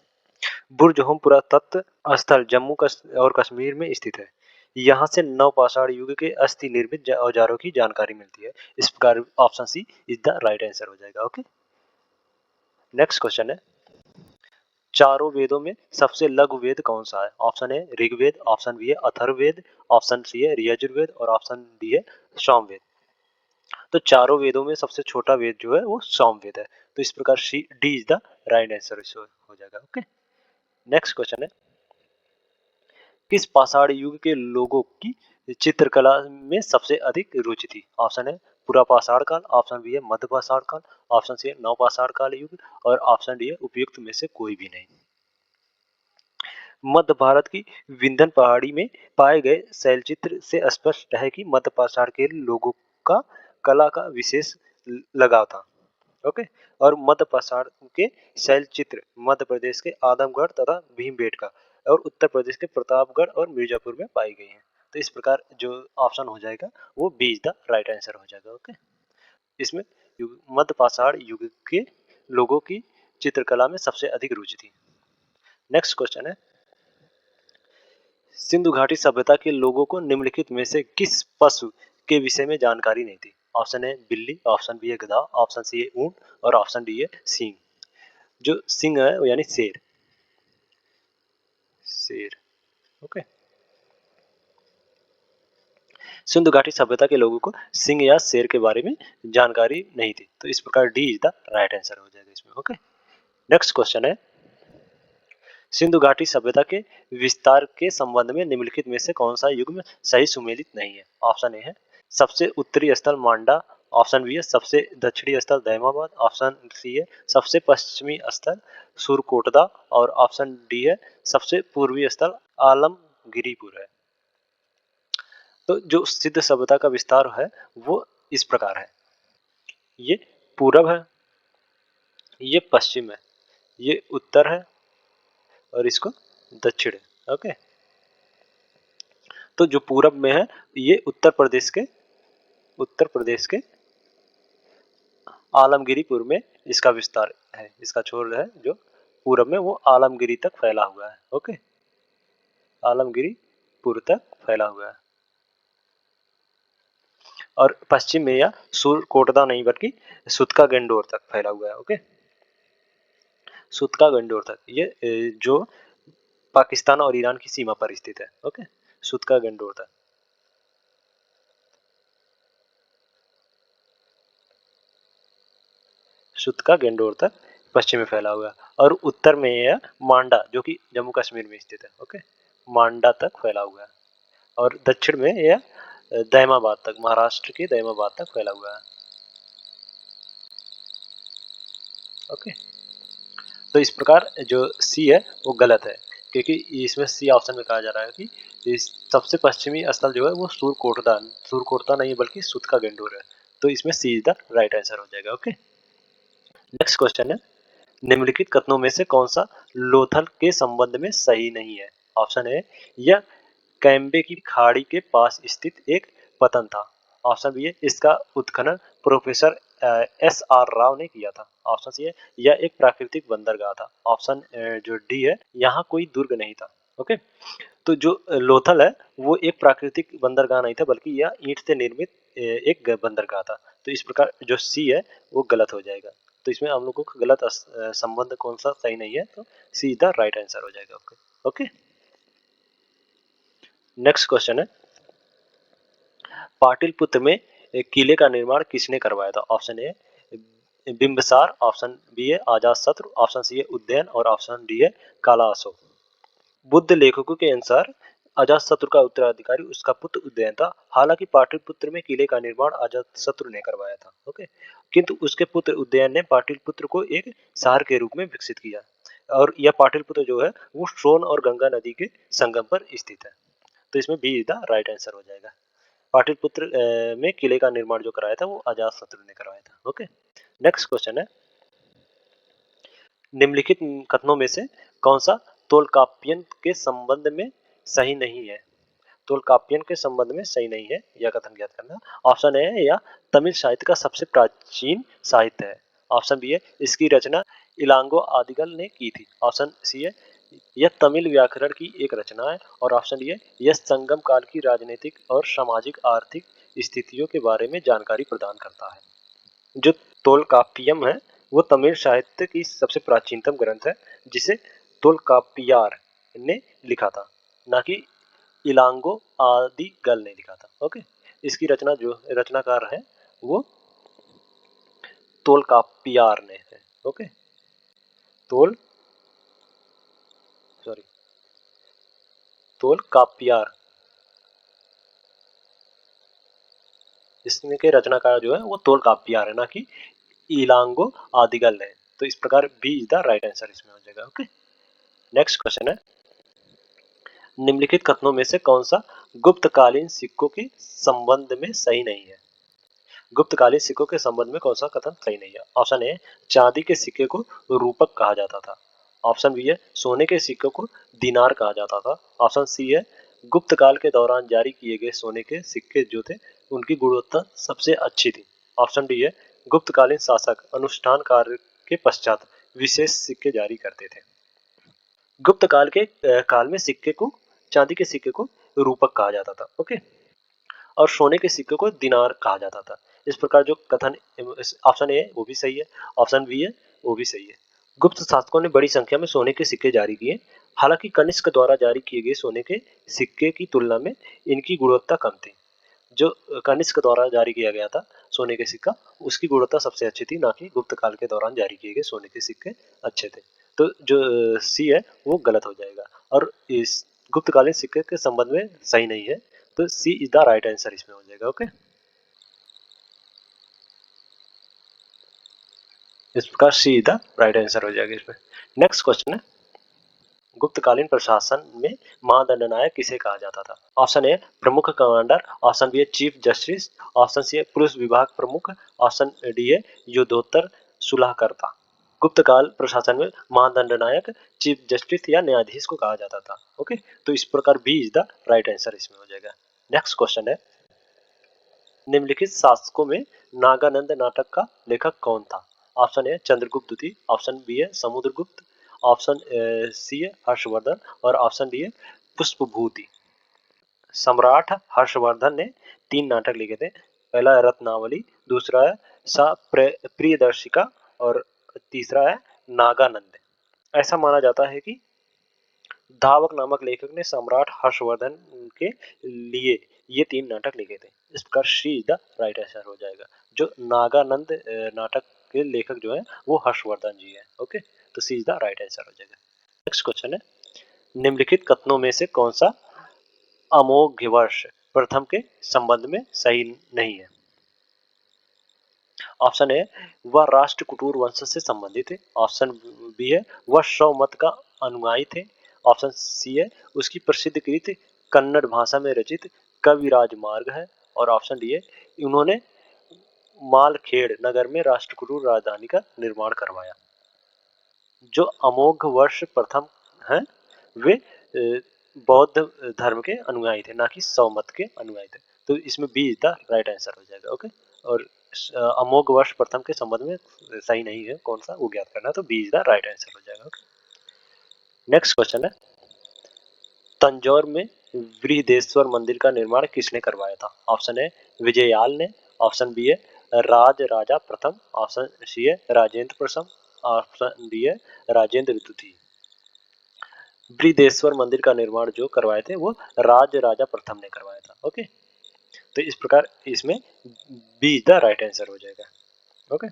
बुर्जहोम पुरातत्व स्थल जम्मू और कश्मीर में स्थित है। यहाँ से नवपाषाण युग के अस्थि निर्मित औजारों की जानकारी मिलती है। इस प्रकार option C is the right answer हो जाएगा। ओके, नेक्स्ट क्वेश्चन है, चारों वेदों में सबसे लघु वेद कौन सा है? ऑप्शन है ऋग्वेद, ऑप्शन बी है अथर्ववेद, ऑप्शन सी है यजुर्वेद और ऑप्शन डी है सामवेद। तो चारों वेदों में सबसे छोटा वेद जो है वो सामवेद है। तो इस प्रकार C D is the right answer हो जाएगा। ओके, नेक्स्ट क्वेश्चन है, किस पाषाण युग के लोगों की चित्रकला में सबसे अधिक रुचि थी? ऑप्शन है पूरा पाषाण काल, ऑप्शन बी है मध्य पाषाण काल, ऑप्शन सी है नव पाषाण काल युग और ऑप्शन डी है उपयुक्त में से कोई भी नहीं। मध्य भारत की विंध्य पहाड़ी में पाए गए शैलचित्र से स्पष्ट है कि मध्य पाषाण के लोगों का कला का विशेष लगाव था। ओके, और मध्य पाषाण के शैलचित्र मध्य प्रदेश के आदमगढ़ तथा भीमबेटका और उत्तर प्रदेश के प्रतापगढ़ और मिर्जापुर में पाई गई हैं। तो इस प्रकार जो ऑप्शन हो जाएगा वो B is the right answer हो जाएगा। ओके, इसमें मध्य पाषाण युग के लोगों की चित्रकला में सबसे अधिक रुचि थी। नेक्स्ट क्वेश्चन है, सिंधु घाटी सभ्यता के लोगों को निम्नलिखित में से किस पशु के विषय में जानकारी नहीं थी? ऑप्शन है बिल्ली, ऑप्शन बी है गधा, ऑप्शन सी है ऊंट और ऑप्शन डी है सिंह। जो सिंह है वो यानी शेर। शेर। ओके, सिंधु घाटी सभ्यता के लोगों को सिंह या शेर के बारे में जानकारी नहीं थी। तो इस प्रकार D is the right answer हो जाएगा इसमें। ओके, नेक्स्ट क्वेश्चन है, सिंधु घाटी सभ्यता के विस्तार के संबंध में निम्नलिखित में से कौन सा युग में सही सुमेलित नहीं है? ऑप्शन ए है सबसे उत्तरी स्थल मांडा, ऑप्शन बी है सबसे दक्षिणी स्थल दैमाबाद, ऑप्शन सी है सबसे पश्चिमी स्थल सुरकोटदा और ऑप्शन डी है सबसे पूर्वी स्थल आलमगिरीपुर है। तो जो सिद्ध सभ्यता का विस्तार है वो इस प्रकार है, ये पूरब है, ये पश्चिम है, ये उत्तर है और इसको दक्षिण है। ओके, तो जो पूरब में है ये उत्तर प्रदेश के आलमगिरीपुर में इसका विस्तार है। इसका छोर है जो पूरब में वो आलमगिरी तक फैला हुआ है। ओके, आलमगिरीपुर तक फैला हुआ है और पश्चिम में या सुरकोटदा नहीं बल्कि सुतका गंडोर तक फैला हुआ है। ओके, सुतका गंडोर तक ये जो पाकिस्तान और ईरान की सीमा पर स्थित है। ओके, सुतका गंडोर तक। सुतका गंडोर तक पश्चिम में फैला हुआ है और उत्तर में यह मांडा जो कि जम्मू कश्मीर में स्थित है। ओके, मांडा तक फैला हुआ है और दक्षिण में यह दैमाबाद तक, महाराष्ट्र के दैमाबाद तक फैला हुआ है। ओके, तो इस प्रकार जो सी है वो गलत है, क्योंकि इसमें सी ऑप्शन में कहा जा रहा है कि इस सबसे पश्चिमी स्थल जो है वो सुरकोटदा नहीं बल्कि सुतका गंडोर है। तो इसमें सी इज द राइट आंसर हो जाएगा। ओके, नेक्स्ट क्वेश्चन है, निम्नलिखित कथनों में से कौन सा लोथल के संबंध में सही नहीं है? ऑप्शन है यह कैम्बे की खाड़ी के पास स्थित एक पतन था, ऑप्शन बी है इसका उत्खनन प्रोफेसर एस आर राव ने किया था। ऑप्शन सी है यह एक प्राकृतिक बंदरगाह था। ऑप्शन जो डी है यहाँ कोई दुर्ग नहीं था। ओके, तो जो लोथल है वो एक प्राकृतिक बंदरगाह नहीं था बल्कि यह ईंट से निर्मित एक बंदरगाह था। तो इस प्रकार जो सी है वो गलत हो जाएगा। तो इसमें हम लोगों को गलत संबंध कौन सा सही नहीं है, तो सी इज द राइट आंसर हो जाएगा। ओके ओके, नेक्स्ट क्वेश्चन है पाटलिपुत्र में एक किले का निर्माण किसने करवाया था। Option A Bimbisara, option B है अजातशत्रु, ऑप्शन सी है उदयन और ऑप्शन डी है काला अशोक। बुद्ध लेखकों के अनुसार अजातशत्रु का उत्तराधिकारी उसका पुत्र उदयन था। हालांकि पाटलिपुत्र में किले का निर्माण अजातशत्रु ने करवाया था। ओके, किंतु उसके पुत्र उदयन ने पाटलिपुत्र को एक शहर के रूप में विकसित किया और यह पाटलिपुत्र जो है वो सोन और गंगा नदी के संगम पर स्थित है। तो इसमें B is the right answer हो जाएगा। पाटलिपुत्र में किले का निर्माण जो कराया था वो अजातशत्रु ने करवाया था। ओके, नेक्स्ट क्वेश्चन है निम्नलिखित कथनों में से कौन सा तोलकाप्पियन के संबंध में सही नहीं है। तोलकाप्पियन के संबंध में सही नहीं है यह कथन ज्ञात करना। ऑप्शन ए है यह तमिल साहित्य का सबसे प्राचीन साहित्य है। ऑप्शन बी है इसकी रचना इलांगो आदिगल ने की थी। ऑप्शन सी है यह तमिल व्याकरण की एक रचना है और ऑप्शन डी है यह संगम काल की राजनीतिक और सामाजिक आर्थिक स्थितियों के बारे में जानकारी प्रदान करता है। जो तोलकाप्पियम है वो तमिल साहित्य की सबसे प्राचीनतम ग्रंथ है जिसे तोलकाप्पियार ने लिखा था, ना कि इलांगो आदिगल ने लिखा था। ओके, इसकी रचना जो रचनाकार है वो तोलकाप्पियार ने है। ओके, तोल सॉरी तोलकाप्पियार, इसमें के रचनाकार जो है वो तोलकाप्पियार है, ना कि इलांगो आदिगल है। तो इस प्रकार B is the right answer इसमें हो जाएगा। ओके, नेक्स्ट क्वेश्चन है निम्नलिखित कथनों में से कौन सा गुप्तकालीन सिक्कों के संबंध में सही नहीं है। गुप्तकालीन सिक्कों के संबंध में कौन सा कथन सही नहीं है। ऑप्शन ए चांदी के सिक्के को रूपक कहा जाता था। ऑप्शन बी है सोने के सिक्के को दिनार कहा जाता था। ऑप्शन सी है गुप्त काल के दौरान जारी किए गए सोने के सिक्के जो थे उनकी गुणवत्ता सबसे अच्छी थी। ऑप्शन डी है गुप्तकालीन शासक अनुष्ठान कार्य के पश्चात विशेष सिक्के जारी करते थे। गुप्त काल के काल में सिक्के को चांदी के सिक्के को रूपक कहा जाता था। ओके, और सोने के सिक्के को दिनार कहा जाता था। इस प्रकार जो कथन ऑप्शन ए वो भी सही है, ऑप्शन बी है वो भी सही है। गुप्त शासकों ने बड़ी संख्या में सोने के सिक्के जारी किए। हालांकि कनिष्क द्वारा जारी किए गए सोने के सिक्के की तुलना में इनकी गुणवत्ता कम थी। जो कनिष्क द्वारा जारी किया गया था सोने के सिक्का उसकी गुणवत्ता सबसे अच्छी थी, ना कि गुप्त काल के दौरान जारी किए गए सोने के सिक्के अच्छे थे। तो जो सी है वो गलत हो जाएगा और इस गुप्तकालीन सिक्के के संबंध में सही नहीं है। तो सी इज द राइट आंसर इसमें हो जाएगा। ओके, इस प्रकार सी इज द राइट आंसर हो जाएगा इसमें। नेक्स्ट क्वेश्चन है गुप्तकालीन प्रशासन में महादंडनायक किसे कहा जाता था। ऑप्शन ए प्रमुख कमांडर, ऑप्शन बी है चीफ जस्टिस, ऑप्शन सी है पुलिस विभाग प्रमुख, ऑप्शन डी है युद्धोत्तर सुलहकर्ता। गुप्तकाल प्रशासन में महादंडनायक चीफ जस्टिस या न्यायाधीश को कहा जाता था। ओके, तो इस प्रकार B is the right answer इसमें हो जाएगा। नेक्स्ट क्वेश्चन है निम्नलिखित शासकों में नागानंद नाटक का लेखक कौन था। ऑप्शन ए चंद्रगुप्त द्वितीय, ऑप्शन बी है समुद्रगुप्त, ऑप्शन सी है हर्षवर्धन और ऑप्शन डी है पुष्पभूति। सम्राट हर्षवर्धन ने 3 नाटक लिखे थे। पहला है रत्नावली, दूसरा है सा प्रियदर्शिका और तीसरा है नागानंद। ऐसा माना जाता है कि धावक नामक लेखक ने सम्राट हर्षवर्धन के लिए ये 3 नाटक लिखे थे। इस प्रकार सी द राइट आंसर हो जाएगा। जो नागानंद नाटक के लेखक जो है वो हर्षवर्धन जी है। ओके, तो सी इज द राइट आंसर हो जाएगा। नेक्स्ट क्वेश्चन है निम्नलिखित कथनों में से कौन सा अमोघ वर्ष प्रथम के संबंध में सही नहीं है। ऑप्शन ए वह राष्ट्रकूट वंश से संबंधित है, ऑप्शन बी है वह शव मत का अनुयायी थे, ऑप्शन सी है उसकी प्रसिद्ध कृति कन्नड़ भाषा में रचित कविराज मार्ग है और ऑप्शन डी है उन्होंने मालखेड़ नगर में राष्ट्रकूट राजधानी का निर्माण करवाया। जो अमोघ वर्ष प्रथम हैं वे बौद्ध धर्म के अनुयायी थे, ना कि शव मत के अनुयायी थे। तो इसमें B is the right answer हो जाएगा। ओके, और अमोघ वर्ष प्रथम के संबंध में सही नहीं है कौन सा, वो ज्ञात करना है, तो B is the right answer हो जाएगा। ओके, नेक्स्ट क्वेश्चन है, तंजौर में बृहदेश्वर मंदिर का निर्माण किसने करवाया था? ऑप्शन ए विजययाल ने, ऑप्शन बी है राज राजा प्रथम, ऑप्शन सी है राजेंद्र प्रथम, ऑप्शन डी है राजेंद्र द्वितीय। बृहदेश्वर मंदिर का निर्माण जो करवाए थे वो राज राजा प्रथम ने करवाया था। ओके, तो इस प्रकार इसमें B is the right answer हो जाएगा। ओके,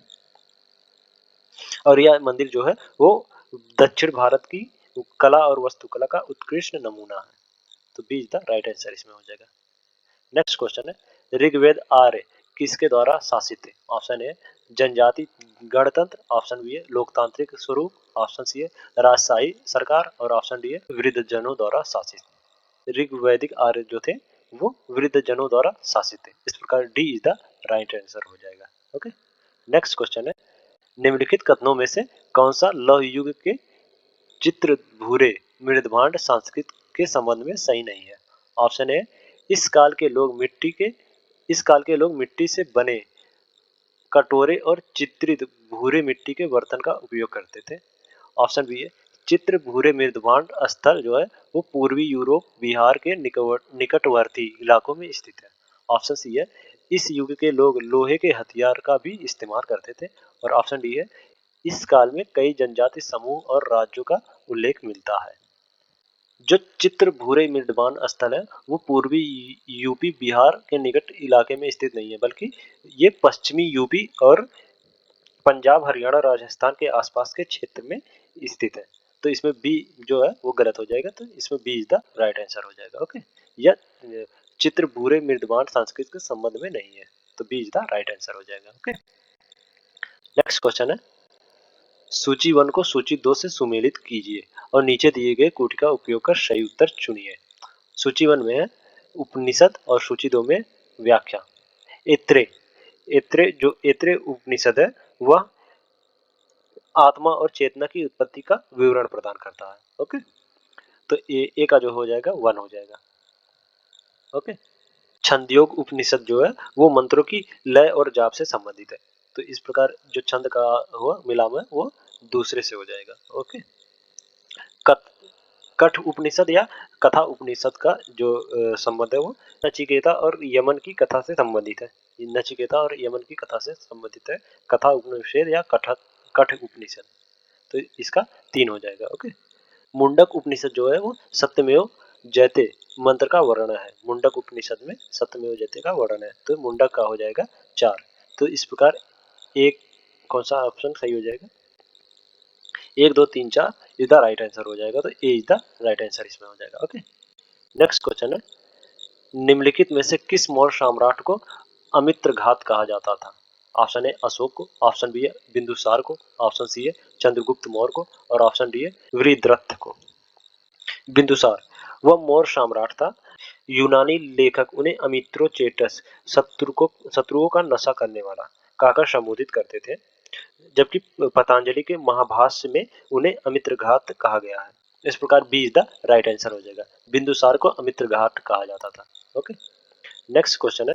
और यह मंदिर जो है वो दक्षिण भारत की कला और वास्तुकला का उत्कृष्ट नमूना है, तो B is the right answer इसमें हो जाएगा। नेक्स्ट क्वेश्चन है, ऋग्वेद आर्य किसके द्वारा शासित है? ऑप्शन ए जनजाति गणतंत्र, ऑप्शन बी है लोकतांत्रिक स्वरूप, ऑप्शन सी है राजशाही सरकार, और ऑप्शन डी है वृद्धजनों द्वारा शासित। ऋग्वैदिक आर्य जो थे वो वृद्धजनों द्वारा शासित थे, इस प्रकार D is the right answer हो जाएगा। ओके, नेक्स्ट क्वेश्चन है, निम्नलिखित कथनों में से कौन सा लौह युग के चित्र भूरे मृदभांड संस्कृत के संबंध में सही नहीं है? ऑप्शन ए इस काल के लोग मिट्टी से बने कटोरे और चित्रित भूरे मिट्टी के बर्तन का उपयोग करते थे। ऑप्शन बी है चित्र भूरे मृदभांड स्थल जो है वो पूर्वी यूरोप बिहार के निकटवर्ती इलाकों में स्थित है। ऑप्शन सी है इस युग के लोग लोहे के हथियार का भी इस्तेमाल करते थे, और ऑप्शन डी है इस काल में कई जनजाति समूह और राज्यों का उल्लेख मिलता है। जो चित्र भूरे मृदमान स्थल है वो पूर्वी यूपी बिहार के निकट इलाके में स्थित नहीं है, बल्कि ये पश्चिमी यूपी और पंजाब हरियाणा राजस्थान के आसपास के क्षेत्र में स्थित है, तो इसमें बी जो है वो गलत हो जाएगा, तो इसमें B is the right answer हो जाएगा। ओके, यह चित्र भूरे मृदमान संस्कृत के संबंध में नहीं है, तो B is the right answer हो जाएगा। ओके, नेक्स्ट क्वेश्चन है, सूची 1 को सूची 2 से सुमेलित कीजिए और नीचे दिए गए कोटि का उपयोग कर सही उत्तर चुनिए। सूची 1 में है उपनिषद और सूची 2 में व्याख्या। ऐत्रेय ऐत्रेय उपनिषद है वह आत्मा और चेतना की उत्पत्ति का विवरण प्रदान करता है। ओके, तो ए का जो हो जाएगा 1 हो जाएगा। ओके, छंदयोग उपनिषद जो है वो मंत्रों की लय और जाप से संबंधित है, तो इस प्रकार जो छंद का हुआ मिलाम है वो दूसरे से हो जाएगा। ओके, कठ उपनिषद या कथा उपनिषद का जो संबंध है वो नचिकेता और यमन की कथा से संबंधित है। नचिकेता और यमन की कथा से संबंधित है कथा उपनिषद या कठ उपनिषद, तो इसका 3 हो जाएगा। ओके, मुंडक उपनिषद जो है वो सत्यमेव जयते मंत्र का वर्णन है। मुंडक उपनिषद में सत्यमेव जयते का वर्णन है, तो मुंडक का हो जाएगा 4। तो इस प्रकार एक कौन सा ऑप्शन सही हो जाएगा? 1 2 3 4 इज द राइट आंसर हो जाएगा, तो ए इज द राइट आंसर इसमें हो जाएगा। ओके, नेक्स्ट क्वेश्चन है, निम्नलिखित में से किस मौर्य सम्राट को अमित्र घात कहा जाता था? ऑप्शन ए अशोक को, ऑप्शन बी है बिंदुसार को, ऑप्शन सी है चंद्रगुप्त मौर्य को, और ऑप्शन डी है वृद्धरथ को। बिंदुसार वह मौर्य सम्राट था। यूनानी लेखक उन्हें अमित्रोचेटस शत्रुओं का नशा करने वाला कहकर संबोधित करते थे, जबकि पतंजलि के महाभाष्य में उन्हें अमित्रघात कहा गया है। इस प्रकार B is the right answer हो जाएगा, बिंदुसार को अमित्रघात कहा जाता था। ओके, नेक्स्ट क्वेश्चन है,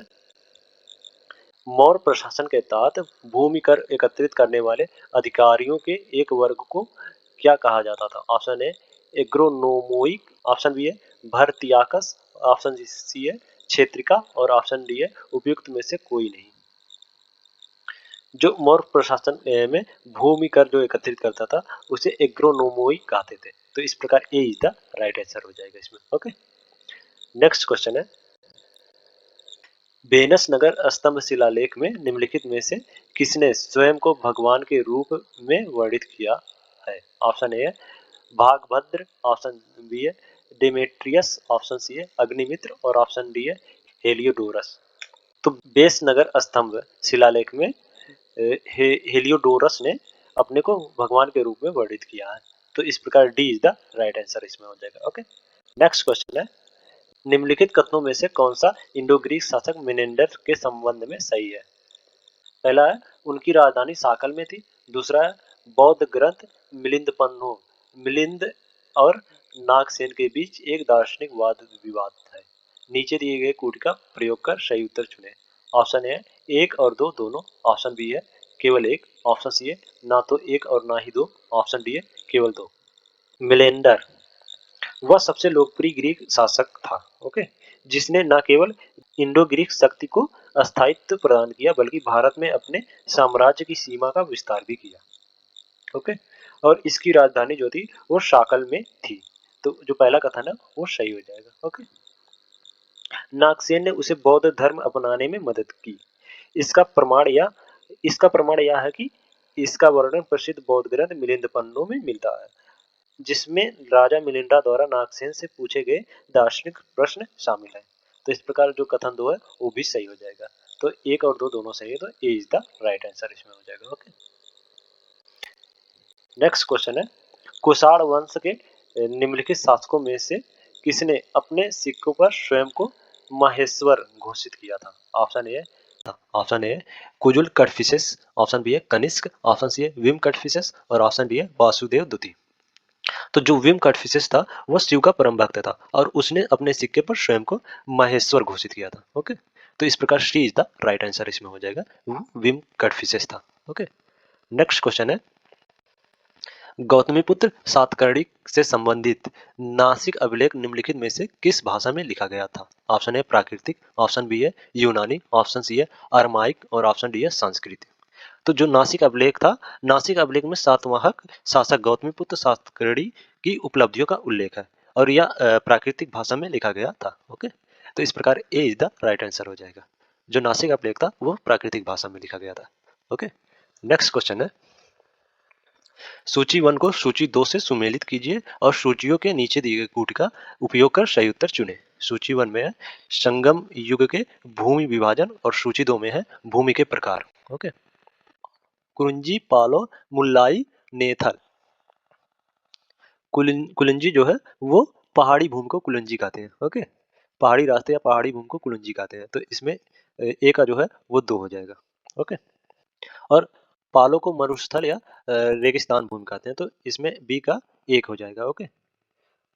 मौर्य प्रशासन के तहत भूमि कर एकत्रित करने वाले अधिकारियों के एक वर्ग को क्या कहा जाता था? ऑप्शन ए एग्रोनोमोइक, ऑप्शन बी है भरतियाकस, ऑप्शन सी है क्षेत्रिका, और ऑप्शन डी है उपयुक्त में से कोई नहीं। जो मौर्य प्रशासन में भूमि कर जो एकत्रित करता था उसे एग्रोनोमोइक कहते थे, तो इस प्रकार ए इज द राइट आंसर हो जाएगा इसमें। ओके, नेक्स्ट क्वेश्चन है, वेनस नगर स्तंभ शिलालेख में निम्नलिखित में से किसने स्वयं को भगवान के रूप में वर्णित किया है? ऑप्शन ए है भागभद्र, ऑप्शन बी है डिमेट्रियस, ऑप्शन सी है अग्निमित्र, और ऑप्शन डी है हेलियोडोरस। तो बेस नगर स्तंभ शिलालेख में हेलियोडोरस ने अपने को भगवान के रूप में वर्णित किया है, तो इस प्रकार D is the right answer इसमें हो जाएगा। ओके, नेक्स्ट क्वेश्चन है, निम्नलिखित कथनों में से कौन सा इंडो ग्रीक शासक मेनेंडर के संबंध में सही है? पहला है उनकी राजधानी साकल में थी, दूसरा है बौद्ध ग्रंथ मिलिंद और नागसेन के बीच एक दार्शनिक वाद विवाद है, नीचे दिए गए कूट का प्रयोग कर सही उत्तर चुने। ऑप्शन ए 1 और 2 दोनों, ऑप्शन बी है केवल 1, ऑप्शन सी है ना तो 1 और ना ही 2, ऑप्शन डी है केवल 2। मिलेंडर वह सबसे लोकप्रिय ग्रीक शासक था, ओके, जिसने न केवल इंडो ग्रीक शक्ति को अस्थायित्व प्रदान किया बल्कि भारत में अपने साम्राज्य की सीमा का विस्तार भी किया, ओके। और इसकी राजधानी जो थी वो शाकल में थी। तो जो पहला कथन है वो सही हो जाएगा, ओके। नागसेन ने उसे बौद्ध धर्म अपनाने में मदद की। इसका प्रमाण यह है कि इसका वर्णन प्रसिद्ध बौद्ध ग्रंथ मिलिंद पन्नों में मिलता है, जिसमें राजा मिलिंडा द्वारा नागसेन से पूछे गए दार्शनिक प्रश्न शामिल है। तो इस प्रकार जो कथन 2 है वो भी सही हो जाएगा। तो 1 और 2 दोनों सही है, तो ए इज द राइट आंसर इसमें हो जाएगा, ओके। नेक्स्ट क्वेश्चन है, कुषाण वंश के निम्नलिखित शासकों में से किसने अपने सिक्कों पर स्वयं को महेश्वर घोषित किया था? Option A Kujula Kadphises, option B है कनिष्क, ऑप्शन सी है विम कटफिसेस और ऑप्शन डी है वासुदेव द्वितीय। तो जो विम कटफिसेस था वो शिव का परम भक्त था और उसने अपने सिक्के पर स्वयं को महेश्वर घोषित किया था, ओके। तो इस प्रकार सी इज द राइट आंसर इसमें हो जाएगा, वो विम कटफिसेस था, ओके। नेक्स्ट क्वेश्चन है, गौतमीपुत्र सातकर्णी से संबंधित नासिक अभिलेख निम्नलिखित में से किस भाषा में लिखा गया था? ऑप्शन ए प्राकृतिक, ऑप्शन बी है यूनानी, ऑप्शन सी है अरमाइक और ऑप्शन डी है संस्कृत। तो जो नासिक अभिलेख था, नासिक अभिलेख में सातवाहक शासक गौतमीपुत्र सातकर्णी की उपलब्धियों का उल्लेख है और यह प्राकृतिक भाषा में लिखा गया था, ओके। तो इस प्रकार ए इज द राइट आंसर हो जाएगा। जो नासिक अभिलेख था वो प्राकृतिक भाषा में लिखा गया था, ओके। नेक्स्ट क्वेश्चन है, सूची 1 को सूची 2 से सुमेलित कीजिए और सूचियों के नीचे दिए गए कूट का उपयोग कर सही उत्तर चुने। सूची 1 में है संगम युग के भूमि विभाजन और सूची 2 में है भूमि के प्रकार, ओके। कुरुंजी पालो मुल्लाई नेथल। कुलंजी जो है वो पहाड़ी भूमि को कुलंजी कहते हैं, ओके। पहाड़ी रास्ते या पहाड़ी भूमि को कुलंजी कहते हैं। तो इसमें ए का जो है वो 2 हो जाएगा, ओके। और पालो को मरुस्थल या रेगिस्तान भूमि कहते हैं, तो इसमें बी का 1 हो जाएगा, ओके।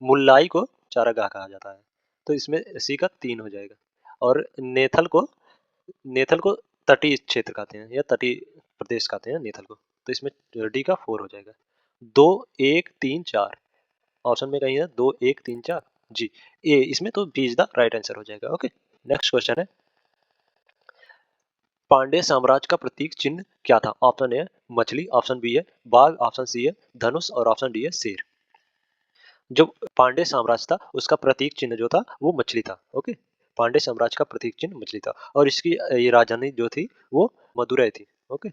मुल्लाई को चारागाह कहा जाता है, तो इसमें सी का 3 हो जाएगा। और नेथल को तटीय क्षेत्र कहते हैं या तटीय प्रदेश कहते हैं नेथल को, तो इसमें डी का 4 हो जाएगा। 2 1 3 4 ऑप्शन में कहीं है 2 1 3 4 जी, ए इसमें तो B is the right answer हो जाएगा, ओके। नेक्स्ट क्वेश्चन है, पांड्य साम्राज्य का प्रतीक चिन्ह क्या था? ऑप्शन ए है मछली, ऑप्शन बी है बाघ, ऑप्शन सी है धनुष और ऑप्शन डी है शेर। जो पांड्य साम्राज्य था उसका प्रतीक चिन्ह जो था वो मछली था, ओके। पांड्य साम्राज्य का प्रतीक चिन्ह मछली था और इसकी ये राजधानी जो थी वो मदुरै थी, ओके।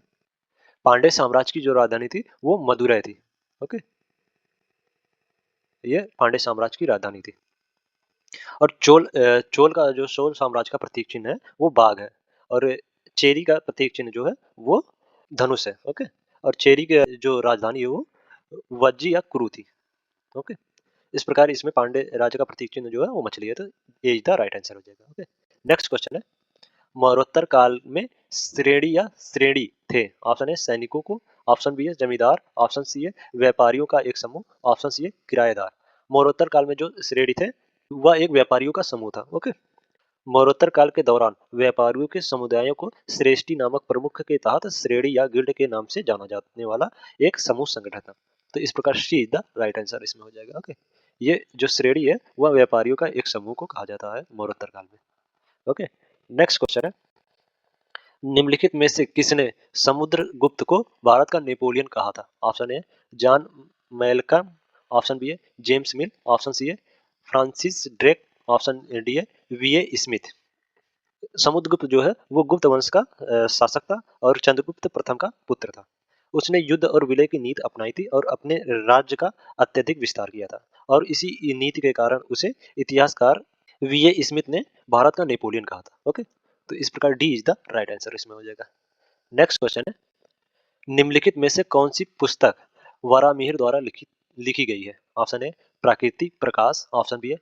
पांड्य साम्राज्य की जो राजधानी थी वो मदुरै थी, ओके। ये पांड्य साम्राज्य की राजधानी थी। और चोल साम्राज्य का प्रतीक चिन्ह है वो बाघ है और चेरी का प्रतीक चिन्ह जो है वो धनुष है, ओके। और चेरी की जो राजधानी है वो वज्जी या कुरु थी, ओके। इस प्रकार इसमें पांड्य राज्य का प्रतीक चिन्ह जो है वो मछली है, तो ये इज द राइट आंसर हो जाएगा, ओके। नेक्स्ट क्वेश्चन है, मरणोत्तर काल में श्रेणी थे। ऑप्शन है सैनिकों को, ऑप्शन बी है जमींदार, ऑप्शन सी है व्यापारियों का एक समूह, ऑप्शन सी है किराएदार। मरणोत्तर काल में जो श्रेणी थे वह एक व्यापारियों का समूह था, ओके। मरणोत्तर काल के दौरान व्यापारियों के समुदायों को श्रेष्ठी नामक प्रमुख के तहत श्रेणी या गिल्ड के नाम से जाना जाने वाला एक समूह संगठन था। तो इस प्रकार सी इज द राइट आंसर इसमें हो जाएगा, ओके। ये जो श्रेणी है वह व्यापारियों का एक समूह को कहा जाता है मरणोत्तर काल में, ओके। नेक्स्ट क्वेश्चन है, निम्नलिखित में से किसने समुद्रगुप्त को भारत का नेपोलियन कहा था? Option A John Malcolm, option B है जेम्स मिल, ऑप्शन सी है फ्रांसिस ड्रेक, ऑप्शन डी है वीए स्मिथ। समुद्रगुप्त जो है वो गुप्त वंश का शासक था और चंद्रगुप्त प्रथम का पुत्र था। उसने युद्ध और विलय की नीति अपनाई थी और अपने राज्य का अत्यधिक विस्तार किया था और इसी नीति के कारण उसे इतिहासकार वीए स्मिथ ने भारत का नेपोलियन कहा था, ओके। तो इस प्रकार D is the right answer इसमें हो जाएगा। नेक्स्ट क्वेश्चन है, निम्नलिखित में से कौन सी पुस्तक वरामिहिर द्वारा लिखी गई है? ऑप्शन ए प्राकृतिक प्रकाश, ऑप्शन बी है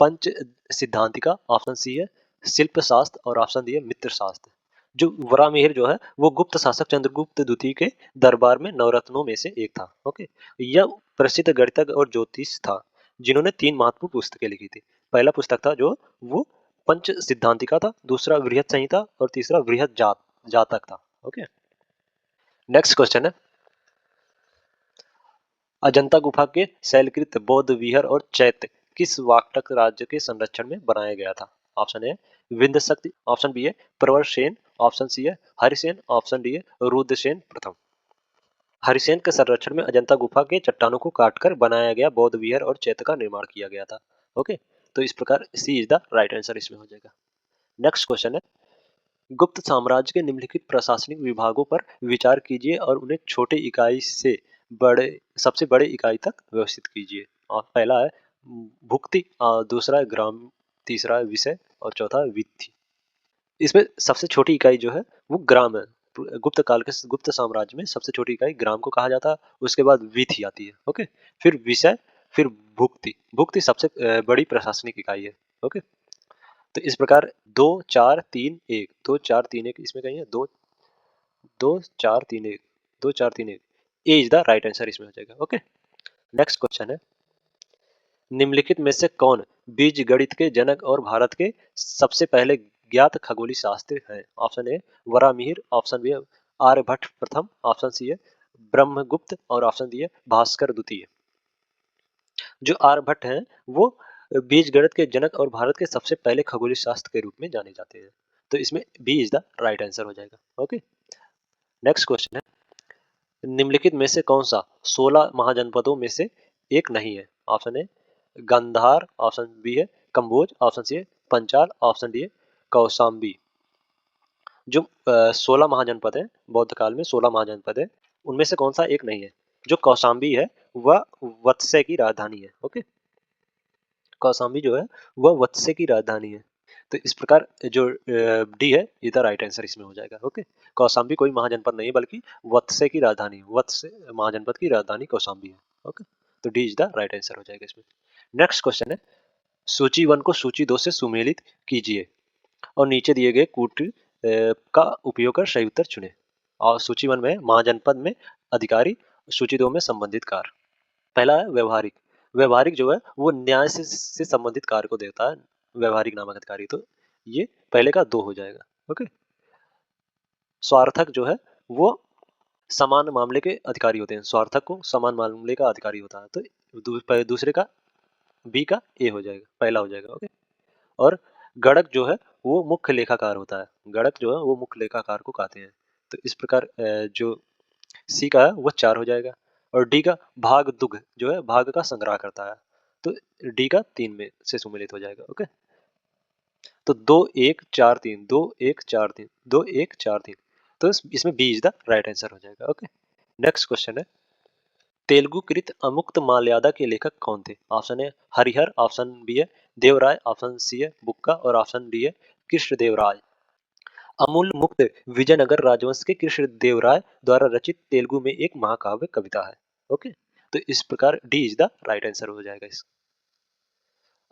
पंच सिद्धांतिका, ऑप्शन सी है शिल्प शास्त्र और ऑप्शन डी है मित्र शास्त्र। जो वरामिहिर जो है वो गुप्त शासक चंद्रगुप्त द्वितीय के दरबार में नवरत्नों में से एक था, ओके। यह प्रसिद्ध गणितज्ञ और ज्योतिष था जिन्होंने 3 महत्वपूर्ण पुस्तकें लिखी थी। पहला पुस्तक था जो वो पंच सिद्धांतिका था, दूसरा बृहत संहिता और तीसरा बृहत जातक था। ओके, नेक्स्ट क्वेश्चन है, अजंता गुफा के शैलकृत बौद्ध विहार और चैत्य किस वाकाटक राज्य के संरक्षण में बनाया गया था? ऑप्शन ए विंध्य शक्ति, ऑप्शन बी है प्रवरसेन, ऑप्शन सी है हरिसेन, ऑप्शन डी है रुद्रसेन प्रथम। हरिसेन के संरक्षण में अजंता गुफा के चट्टानों को काटकर बनाया गया बौद्ध विहार और चैत्य का निर्माण किया गया था। ओके, तो इस प्रकार सी इज द राइट आंसर इसमें हो जाएगा। नेक्स्ट क्वेश्चन है, गुप्त साम्राज्य के निम्नलिखित प्रशासनिक विभागों पर विचार कीजिए और उन्हें छोटे इकाई से बड़े सबसे बड़े इकाई तक व्यवस्थित कीजिए। और पहला है भुक्ति, दूसरा है ग्राम, तीसरा है विषय और चौथा है वित्ति। इसमें सबसे छोटी इकाई जो है वो ग्राम है। गुप्त काल के गुप्त साम्राज्य में सबसे छोटी इकाई ग्राम को कहा जाता है, उसके बाद विधि आती है। ओके, फिर विषय, फिर भुक्ति। भुक्ति सबसे बड़ी प्रशासनिक इकाई है। ओके, तो इस प्रकार 2 4 3 1 2 4 3 1 इसमें कहीं है 2 2 4 3 1 2 4 3 1 ए इज द राइट आंसर इसमें हो जाएगा। ओके, नेक्स्ट क्वेश्चन है, निम्नलिखित में से कौन बीज गणित के जनक और भारत के सबसे पहले ज्ञात खगोलीय शास्त्री हैं? ऑप्शन ए वरामिहिर, ऑप्शन बी है आर्यभट्ट प्रथम, ऑप्शन सी है ब्रह्मगुप्त और ऑप्शन डी है भास्कर द्वितीय। जो आर्यभट्ट हैं वो बीज गणित के जनक और भारत के सबसे पहले खगोलीय शास्त्र के रूप में जाने जाते हैं। तो इसमें B is the right answer हो जाएगा। ओके, नेक्स्ट क्वेश्चन है, निम्नलिखित में से कौन सा 16 महाजनपदों में से एक नहीं है? Option A Gandhara, option B है कंबोज, ऑप्शन सी है पंचाल, ऑप्शन डी है कौशाम्बी। जो 16 महाजनपद है, बौद्ध काल में 16 महाजनपद है, उनमें से कौन सा एक नहीं है? जो कौशाम्बी है वह वत्स्य की राजधानी है। ओके, कौशाम्बी जो है वह वत्स्य की राजधानी है। तो इस प्रकार जो डी है ये द राइट आंसर इसमें हो जाएगा। ओके, कौशाम्बी कोई महाजनपद नहीं बल्कि वत्स्य की राजधानी है। वत्स्य महाजनपद की राजधानी कौशाम्बी है। ओके, तो D is the right answer हो जाएगा इसमें। नेक्स्ट क्वेश्चन है, सूची 1 को सूची 2 से सुमेलित कीजिए और नीचे दिए गए कूट का उपयोग कर सही उत्तर चुने। और सूची 1 में महाजनपद में अधिकारी, सूची 2 में संबंधित कार्य। पहला है व्यवहारिक। व्यवहारिक जो है वो न्याय से संबंधित कार्य को देता है, व्यवहारिक नामक अधिकारी। तो ये पहले का 2 हो जाएगा। ओके, स्वार्थक जो है वो समान मामले के अधिकारी होते हैं, स्वार्थक को समान मामले का अधिकारी होता है। तो दूसरे का बी का ए हो जाएगा, पहला हो जाएगा। ओके, और गणक जो है वो मुख्य लेखाकार होता है, गणक जो है वो मुख्य लेखाकार को कहते हैं। तो इस प्रकार जो सी का है वो 4 हो जाएगा। और डी का भाग दुग जो है भाग का संग्रह करता है, तो डी का 3 में से सुमेलित हो जाएगा। ओके, तो 2 1 4 3 2 1 4 3 2 1 4 3, तो इसमें B is the right answer हो जाएगा। ओके, नेक्स्ट क्वेश्चन है, तेलुगु कृत अमुक्त माल्यादा के लेखक कौन थे? Option A Harihara, option B है देवराय, ऑप्शन सी है बुक्का और ऑप्शन डी है कृष्णदेवराय। अमूल मुक्त विजयनगर राजवंश के कृष्णदेवराय द्वारा रचित तेलुगु में एक महाकाव्य कविता है। ओके, तो इस प्रकार D is the right answer हो जाएगा। इस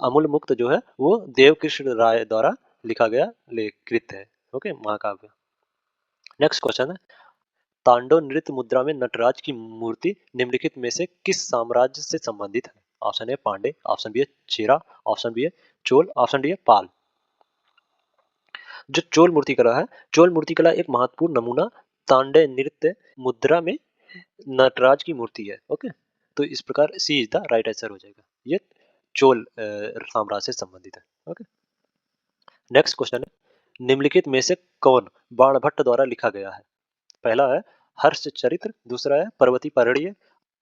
अमूल मुक्त जो है वो देव कृष्ण राय द्वारा लिखा गया कृत है। ओके, महाकाव्य। नेक्स्ट क्वेश्चन है, तांडव नृत्य मुद्रा में नटराज की मूर्ति निम्नलिखित में से किस साम्राज्य से संबंधित है? Option A Pandya, option B है चेरा, ऑप्शन बी है चोल, ऑप्शन डी है पाल। जो चोल मूर्तिकला है, चोल मूर्तिकला एक महत्वपूर्ण नमूना तांडव नृत्य मुद्रा में नटराज की मूर्ति है। ओके, तो इस प्रकार सी इज द राइट आंसर हो जाएगा, ये चोल साम्राज्य से संबंधित है। ओके, नेक्स्ट क्वेश्चन है, निम्नलिखित में से कौन बाणभट्ट द्वारा लिखा गया है? पहला है हर्ष चरित्र, दूसरा है पर्वती परिणय,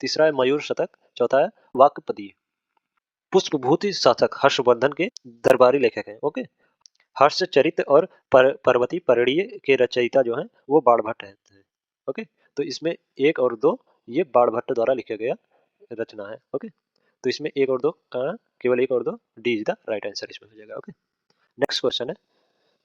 तीसरा है मयूर शतक, चौथा है वाक्यपदीय। पुष्पभूति शासक हर्षवर्धन के दरबारी लेखक हैं। ओके, हर्ष चरित्र और पर्वती परिणय के रचयिता जो हैं वो बाणभट्ट हैं। ओके, तो इसमें 1 और 2 ये बाणभट्ट द्वारा लिखा गया रचना है। ओके, तो इसमें 1 और 2 का केवल 1 और 2 D is the right answer इसमें हो जाएगा। ओके, नेक्स्ट क्वेश्चन है,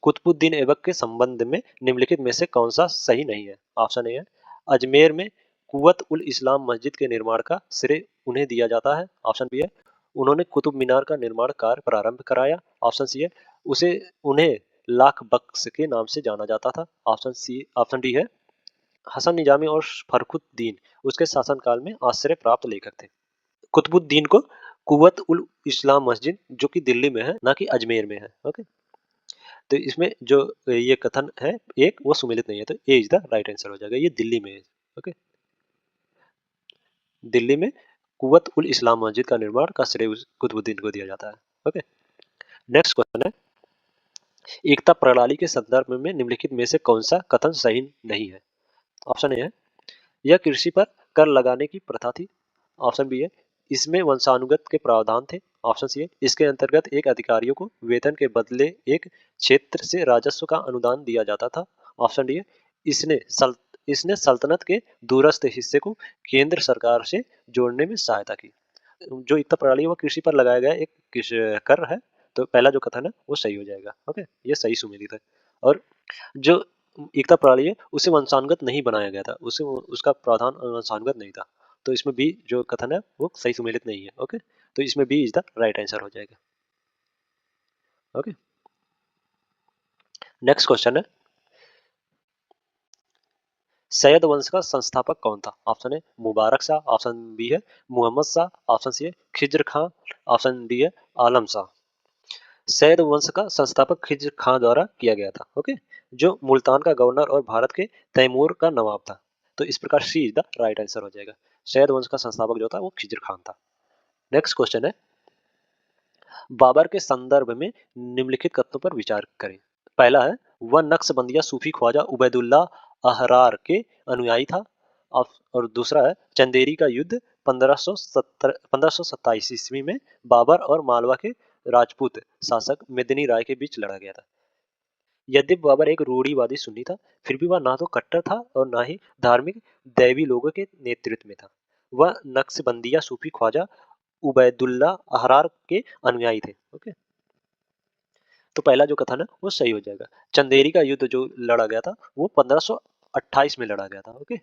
कुतुबुद्दीन ऐबक के संबंध में निम्नलिखित में से कौन सा सही नहीं है? ऑप्शन ए है अजमेर में कुवत उल इस्लाम मस्जिद के निर्माण का श्रेय उन्हें दिया जाता है, ऑप्शन बी है उन्होंने कुतुब मीनार का निर्माण कार्य प्रारंभ कराया, ऑप्शन सी है उसे उन्हें लाख बख्श के नाम से जाना जाता था, ऑप्शन डी है हसन निजामी और फरखुद्दीन उसके शासनकाल में आश्रय प्राप्त लेखक थे। कुतुबुद्दीन को कुवत उल इस्लाम मस्जिद जो कि दिल्ली में है ना कि अजमेर में है। ओके, तो इसमें जो ये कथन है एक वो सुमेलित नहीं है, तो ए इज द राइट आंसर हो जाएगा। ये दिल्ली में है। ओके, दिल्ली में कुव्वत उल इस्लाम मस्जिद का निर्माण का श्रेय कुतुबुद्दीन को दिया जाता है। ओके, नेक्स्ट क्वेश्चन है, एकता प्रणाली के संदर्भ में निम्नलिखित में से कौन सा कथन सही नहीं है? ऑप्शन ए है, यह कृषि पर कर लगाने की प्रथा थी। ऑप्शन बी है, इसमें वंशानुगत के प्रावधान थे। ऑप्शन सी है, इसके अंतर्गत एक अधिकारियों को वेतन के बदले एक क्षेत्र से राजस्व का अनुदान दिया जाता था। ऑप्शन डी है, इसने सल इसने सल्तनत के दूरस्थ हिस्से को केंद्र सरकार से जोड़ने में सहायता की। जो एकता प्रणाली है वो कृषि पर लगाया गया एक कर है, तो पहला जो कथन है वो सही हो जाएगा। ओके, ये सही सुमेलित है। और जो एकता प्रणाली है उसे वंशानुगत नहीं बनाया गया था, उसे उसका प्रावधान वंशानुगत नहीं था, तो इसमें बी जो कथन है वो सही सुमेलित नहीं है। ओके, तो इसमें B is the right answer हो जाएगा। ओके, नेक्स्ट क्वेश्चन है, सैयद वंश का संस्थापक कौन था? Option A Mubarak Shah, option B है मोहम्मद शाह, ऑप्शन सी है खिज्र खां, ऑप्शन डी है आलम शाह। सैयद वंश का संस्थापक खिज्र खां द्वारा किया गया था। ओके, जो मुल्तान का गवर्नर और भारत के तैमूर का नवाब था, तो इस प्रकार सी इज द राइट आंसर हो जाएगा। सैयद वंश का संस्थापक जो था वो खिज्र खान था। नेक्स्ट क्वेश्चन है, बाबर के संदर्भ में निम्नलिखित कथनों पर विचार करें। पहला है, वह नक्शबंदिया सूफी ख्वाजा उबैदुल्ला अहरार के अनुयायी था। और दूसरा है, चंदेरी का युद्ध 1527 ईस्वी में बाबर और मालवा के राजपूत शासक मेदिनी राय के बीच लड़ा गया था। यद्यपि बाबर एक रूढ़िवादी सुन्नी था, फिर भी वह ना तो कट्टर था और ना ही धार्मिक दैवी लोगों के नेतृत्व में था। वह नक्शबंदिया सूफी ख्वाजा उबैदुल्ला अहरार के अनुयायी थे। ओके, तो पहला जो कथन है वो सही हो जाएगा। चंदेरी का युद्ध जो लड़ा गया था वो 1528 में लड़ा गया था। ओके,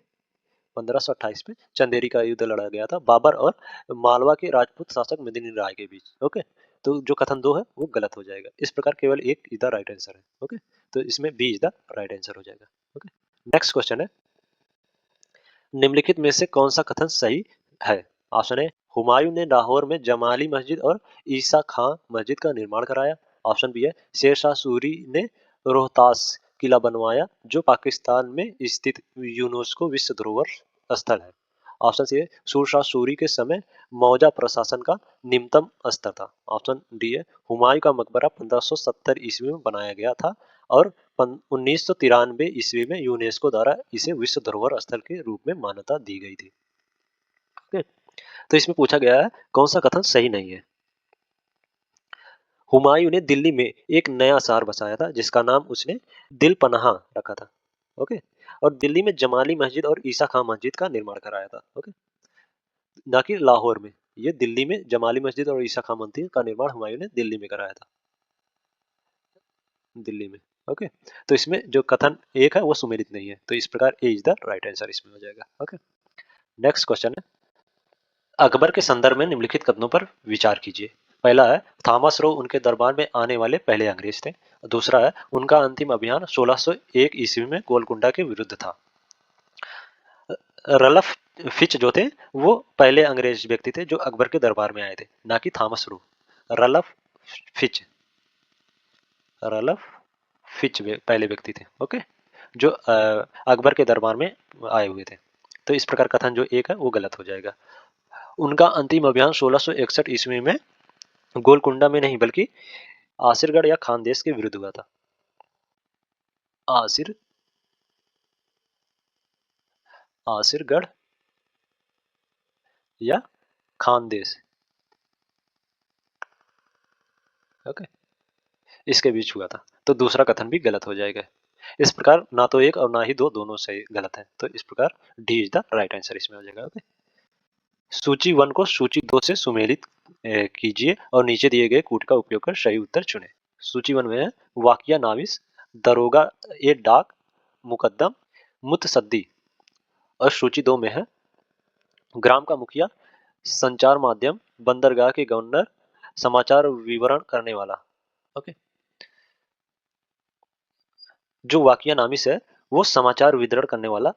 1528 में चंदेरी का युद्ध लड़ा गया था बाबर और मालवा के राजपूत शासक मेदिनी राय के बीच। ओके, तो जो कथन दो है वो गलत हो जाएगा। इस प्रकार केवल एक इज द राइट आंसर है। ओके, तो इसमें B is the right answer हो जाएगा। ओके, नेक्स्ट क्वेश्चन है, निम्नलिखित में से कौन सा कथन सही है? ऑप्शन ए, हुमायूं ने लाहौर में जमाली मस्जिद और ईसा खां मस्जिद का निर्माण कराया। ऑप्शन बी है, शेर शाह सूरी ने रोहतास किला बनवाया जो पाकिस्तान में स्थित यूनेस्को विश्व धरोहर स्थल है। ऑप्शन सी है, सूरशाह सूरी के समय मौजा प्रशासन का निम्नतम स्तर था। ऑप्शन डी है, हुमायूं का मकबरा 1570 ईस्वी में बनाया गया था और 1993 ईस्वी में यूनेस्को द्वारा इसे विश्व धरोहर स्थल के रूप में मान्यता दी गई थी। ओके, तो इसमें पूछा गया है कौन सा कथन सही नहीं है। हुमायूं ने दिल्ली में एक नया शहर बसाया था जिसका नाम उसने दिल पनाह रखा था। ओके, और दिल्ली में जमाली मस्जिद और ईसा खां मस्जिद का निर्माण कराया था। ओके, ना कि लाहौर में। ये दिल्ली में जमाली मस्जिद और ईसा खां मस्जिद का निर्माण हुमायूं ने दिल्ली में कराया था, दिल्ली में। ओके, तो इसमें जो कथन एक है वो सुमेलित नहीं है, तो इस प्रकार ए इज द राइट आंसर इसमें हो जाएगा। ओके, नेक्स्ट क्वेश्चन है, अकबर के संदर्भ में निम्नलिखित कथनों पर विचार कीजिए। पहला है, थॉमस रो उनके दरबार में आने वाले पहले अंग्रेज थे। दूसरा है, उनका अंतिम अभियान 1601 ईस्वी में गोलकुंडा के विरुद्ध था। रल्फ फिच जो थे वो पहले अंग्रेज व्यक्ति थे जो अकबर के दरबार में आए थे, ना कि थॉमस रो। रल्फ फिच, रल्फ फिच पहले व्यक्ति थे। ओके, जो अकबर के दरबार में आए हुए थे, तो इस प्रकार कथन जो एक है वो गलत हो जाएगा। उनका अंतिम अभियान 1661 ईस्वी में गोलकुंडा में नहीं बल्कि आसिरगढ़ या खानदेश के विरुद्ध हुआ था। आसिर आसिरगढ़ या खानदेश। ओके, इसके बीच हुआ था, तो दूसरा कथन भी गलत हो जाएगा। इस प्रकार ना तो एक और ना ही दो, दोनों सही गलत है, तो इस प्रकार D is the right answer इसमें हो जाएगा। ओके, सूची 1 को सूची 2 से सुमेलित कीजिए और नीचे दिए गए कूट का उपयोग कर सही उत्तर चुनें। सूची 1 में है वाकिया नाविस, दरोगा ए डाक, मुकद्दम, मुतसद्दी। और सूची 2 में है ग्राम का मुखिया, संचार माध्यम, बंदरगाह के गवर्नर, समाचार विवरण करने वाला। ओके, जो वाकिया नाविस है वो समाचार वितरण करने वाला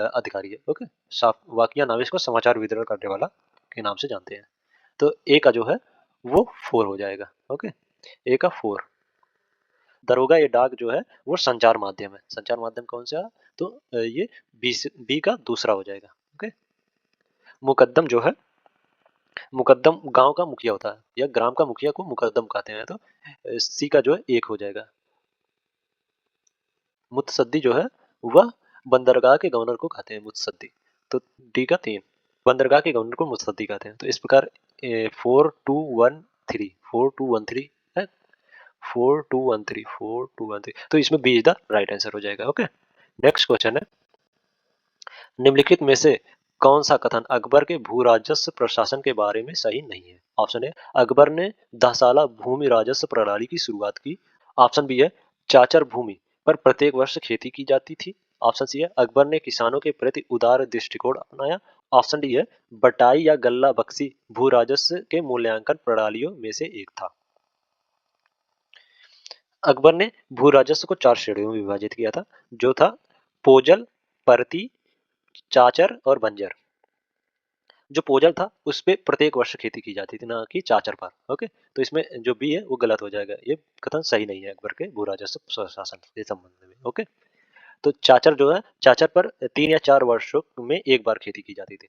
अधिकारी है। ओके, वाकिया नाविस को समाचार वितरण करने वाला के नाम से जानते हैं। तो ए का जो है वो 4 हो जाएगा। ओके, ए का 4। दरोगा या डाक जो है वो संचार माध्यम है। संचार माध्यम कौन सा? तो ये बी का दूसरा हो जाएगा। ओके। मुकद्दम जो है, मुकद्दम गांव का मुखिया होता है या ग्राम का मुखिया को मुकद्दम कहते हैं, तो सी का जो है एक हो जाएगा। मुतसद्दी जो है वह बंदरगाह के गवर्नर को कहते हैं मुतसद्दी, तो डी का 3। बंदरगाह के गवर्नर को मुतसद्दी कहते हैं। तो इस प्रकार 4 2 1 3 है। 4 2 1 3 तो इसमें B is the right answer हो जाएगा। ओके। नेक्स्ट क्वेश्चन है, निम्नलिखित में से कौन सा कथन अकबर के भू राजस्व प्रशासन के बारे में सही नहीं है? ऑप्शन ए, अकबर ने 10 साला भूमि राजस्व प्रणाली की शुरुआत की। ऑप्शन बी है, चाचर भूमि पर प्रत्येक वर्ष खेती की जाती थी। ऑप्शन सी है, अकबर ने किसानों के प्रति उदार दृष्टिकोण अपनाया। ऑप्शन डी है, बटाई या गल्ला बख्शी भू राजस्व के मूल्यांकन प्रणालियों में से एक था। अकबर ने भू राजस्व को 4 श्रेणियों में विभाजित किया था, जो था पोजल, परती, चाचर और बंजर। जो पोजल था उस पे प्रत्येक वर्ष खेती की जाती थी, ना कि चाचर पर। ओके। तो इसमें जो बी है वो गलत हो जाएगा, ये कथन सही नहीं है अकबर के भू राजस्व प्रशासन के संबंध में। ओके। तो चाचर जो है, चाचर पर 3 या 4 वर्षों में एक बार खेती की जाती थी,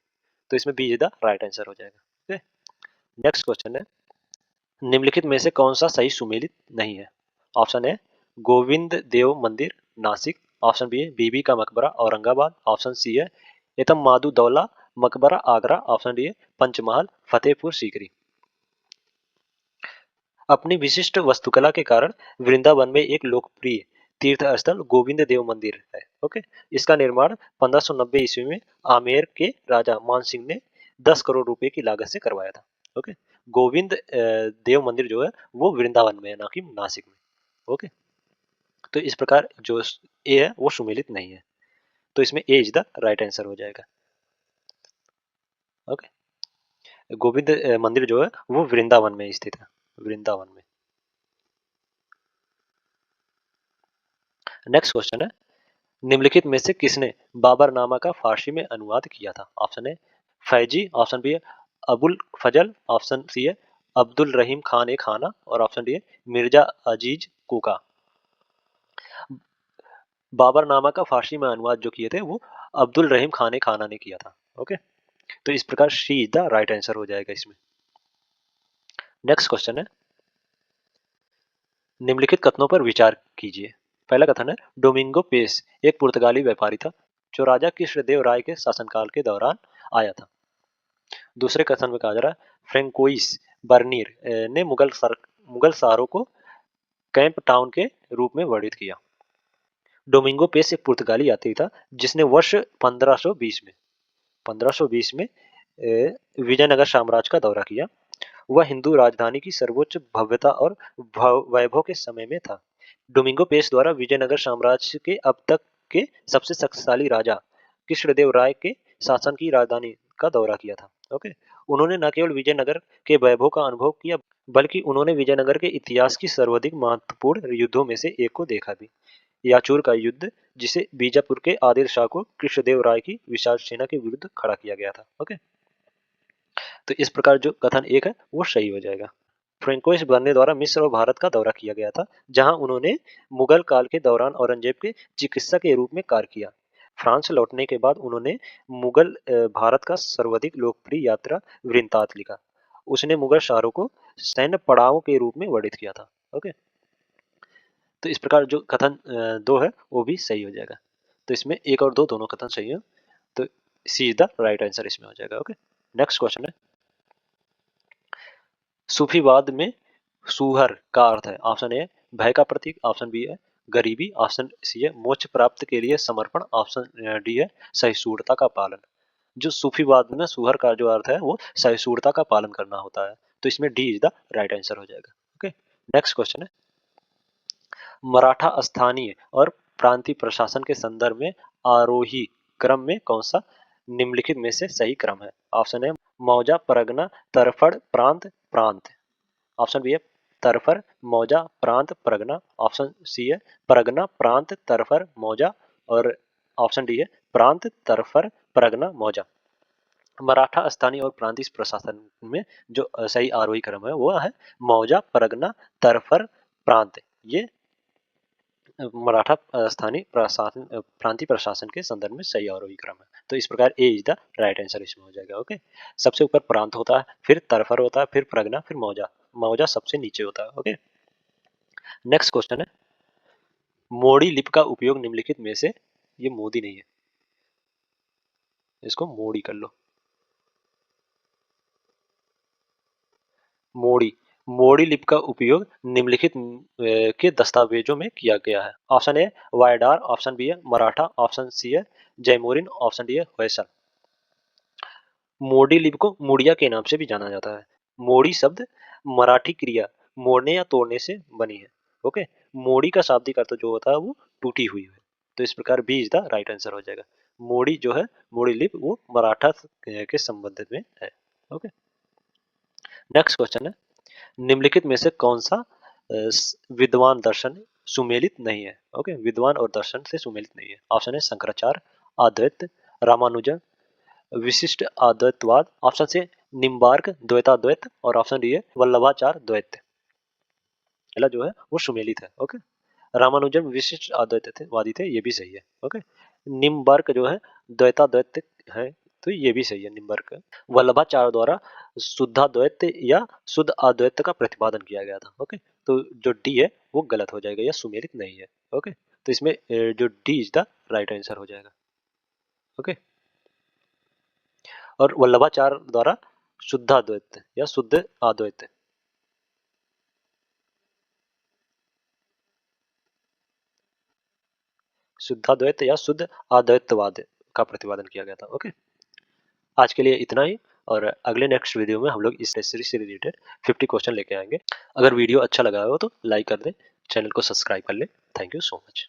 तो इसमें B is the right answer हो जाएगा। ओके। नेक्स्ट क्वेश्चन है, निम्नलिखित में से कौन सा सही सुमेलित नहीं है? ऑप्शन है, गोविंद देव मंदिर नासिक। ऑप्शन बी है, बीबी का मकबरा औरंगाबाद। ऑप्शन सी है, एतम मादू दौला मकबरा आगरा। ऑप्शन डी है, पंचमहल फतेहपुर सीकरी। अपनी विशिष्ट वास्तुकला के कारण वृंदावन में एक लोकप्रिय तीर्थ स्थल गोविंद देव मंदिर है। ओके। इसका निर्माण 1590 ईस्वी में आमेर के राजा मान सिंह ने 10 करोड़ रुपए की लागत से करवाया था। ओके। गोविंद देव मंदिर जो है वो वृंदावन में है, ना कि नासिक में। ओके। तो इस प्रकार जो ए है वो सुमेलित नहीं है, तो इसमें ए इज द राइट आंसर हो जाएगा। ओके। गोविंद मंदिर जो है वो वृंदावन में स्थित है, वृंदावन में। नेक्स्ट क्वेश्चन है, निम्नलिखित में से किसने बाबरनामा का फारसी में अनुवाद किया था? Option A, Faizi. Option B है, अबुल फजल। ऑप्शन सी है, अब्दुल रहीम खान ए खाना। और ऑप्शन डी है, मिर्जा अजीज कुका। बाबरनामा का फारसी में अनुवाद जो किए थे वो अब्दुल रहीम खान ए खाना ने किया था। ओके। तो इस प्रकार सी इज द राइट आंसर हो जाएगा इसमें। नेक्स्ट क्वेश्चन है, निम्नलिखित कथनों पर विचार कीजिए। पहला कथन है, डोमिंगो पेस एक पुर्तगाली व्यापारी था जो राजा कृष्णदेव राय के शासनकाल के दौरान आया था। दूसरे कथन में कहा जा रहा है, फ्रेंकोइस बर्नियर ने मुगल शहरों को कैंप टाउन के रूप में वर्णित किया। डोमिंगो पेस एक पुर्तगाली यात्री था जिसने वर्ष 1520 में विजयनगर साम्राज्य का दौरा किया। वह हिंदू राजधानी की सर्वोच्च भव्यता और वैभव के समय में था। डोमिंगो पेस द्वारा विजयनगर साम्राज्य के अब तक के सबसे शक्तिशाली राजा कृष्णदेव राय के शासन की राजधानी का दौरा किया था। ओके। उन्होंने न केवल विजयनगर के वैभव का अनुभव किया, बल्कि उन्होंने विजयनगर के इतिहास की सर्वाधिक महत्वपूर्ण युद्धों में से एक को देखा भी, याचूर का युद्ध, जिसे बीजापुर के आदिल शाह को कृष्णदेव राय की विशाल सेना के विरुद्ध खड़ा किया गया था। ओके। तो इस प्रकार जो कथन एक है वो सही हो जाएगा। फ्रेंकोइस बर्ने द्वारा मिस्र और भारत का दौरा किया गया था, जहां उन्होंने मुगल काल के दौरान औरंगजेब के चिकित्सक के रूप में कार्य किया। फ्रांस लौटने के बाद उन्होंने मुगल भारत का सर्वाधिक लोकप्रिय यात्रा वृत्तांत लिखा। उसने मुगल शहरों को सैन्य पड़ावों के रूप में वर्णित किया था। ओके। तो इस प्रकार जो कथन दो है वो भी सही हो जाएगा। तो इसमें एक और दो दोनों कथन सही है, तो सी इज द राइट आंसर इसमें हो जाएगा। ओके। नेक्स्ट क्वेश्चन है, सूफीवाद में सूहर का अर्थ है? ऑप्शन ए, भय का प्रतीक। ऑप्शन बी है, गरीबी। ऑप्शन सी है, मोक्ष प्राप्त के लिए समर्पण। ऑप्शन डी है, सहिष्णुता का पालन। जो सूफीवाद में सूहर का जो अर्थ है वो सहिष्णुता का पालन करना होता है, तो इसमें D is the right answer हो जाएगा। ओके। नेक्स्ट क्वेश्चन है, मराठा स्थानीय और प्रांतीय प्रशासन के संदर्भ में आरोही क्रम में कौन सा निम्नलिखित में से सही क्रम है? ऑप्शन है, मौजा परगना तरफड़ प्रांत प्रांत। ऑप्शन बी है, तरफर मौजा प्रांत परगना। ऑप्शन सी है, परगना प्रांत तरफर मौजा। और ऑप्शन डी है, प्रांत तरफर परगना मौजा। मराठा स्थानीय और प्रांतीय प्रशासन में जो सही आरोही क्रम है वो है मौजा परगना तरफर प्रांत। ये मराठा स्थानीय प्रशासन प्रांतीय प्रशासन के संदर्भ में सही आरोही क्रम है। तो इस प्रकार ए इज द राइट आंसर इसमें हो जाएगा। ओके, सबसे ऊपर प्रांत होता है, फिर तरफर होता है, फिर प्रगना, फिर मौजा। मौजा सबसे नीचे होता है। ओके, नेक्स्ट क्वेश्चन है, मोड़ी लिपि का उपयोग निम्नलिखित में से, ये मोदी नहीं है, इसको मोड़ी कर लो। मोड़ी, मोड़ी लिपि का उपयोग निम्नलिखित के दस्तावेजों में किया गया है। ऑप्शन ए वायडार, ऑप्शन बी है मराठा, ऑप्शन सी है जयमोरिन, ऑप्शन डी है होयसल। मोड़ी लिपि को मुड़िया के नाम से भी जाना जाता है। मोड़ी शब्द मराठी क्रिया मोड़ने या तोड़ने से बनी है। ओके, मोड़ी का शाब्दिक अर्थ जो होता है वो टूटी हुई है। तो इस प्रकार B is the right answer हो जाएगा। मोड़ी जो है, मोड़ी लिपि वो मराठा के संबंधित में है। ओके, नेक्स्ट क्वेश्चन है, निम्नलिखित में से कौन सा विद्वान दर्शन सुमेलित नहीं है। ओके, विद्वान और दर्शन से सुमेलित नहीं है। ऑप्शन है शंकराचार्य, अद्वैत, रामानुजन, विशिष्ट अद्वैतवाद, ऑप्शन से निम्बार्क द्वैताद्वैत, और ऑप्शन डी है वल्लभाचार द्वैत। जो है वो सुमेलित है। ओके, रामानुजन विशिष्ट अद्वैतवादी थे, ये भी सही है। ओके, निम्बार्क जो है द्वैताद्वैत है, तो ये भी सही है निम्बार्क। वल्लभाचार्य द्वारा शुद्धाद्वैत या शुद्ध अद्वैत का प्रतिपादन किया गया था। ओके, तो जो डी है वो गलत हो जाएगा, या सुमेलित नहीं है। ओके, तो इसमें जो D is the right answer हो जाएगा। ओके, और वल्लभाचार्य द्वारा शुद्धाद्वैत या शुद्ध अद्वैत, शुद्धाद्वैत या शुद्ध अद्वैतवाद का प्रतिपादन किया गया था। ओके, आज के लिए इतना ही, और अगले नेक्स्ट वीडियो में हम लोग इस सीरीज से रिलेटेड 50 क्वेश्चन लेके आएंगे। अगर वीडियो अच्छा लगा हो तो लाइक कर दें, चैनल को सब्सक्राइब कर लें। Thank you so much.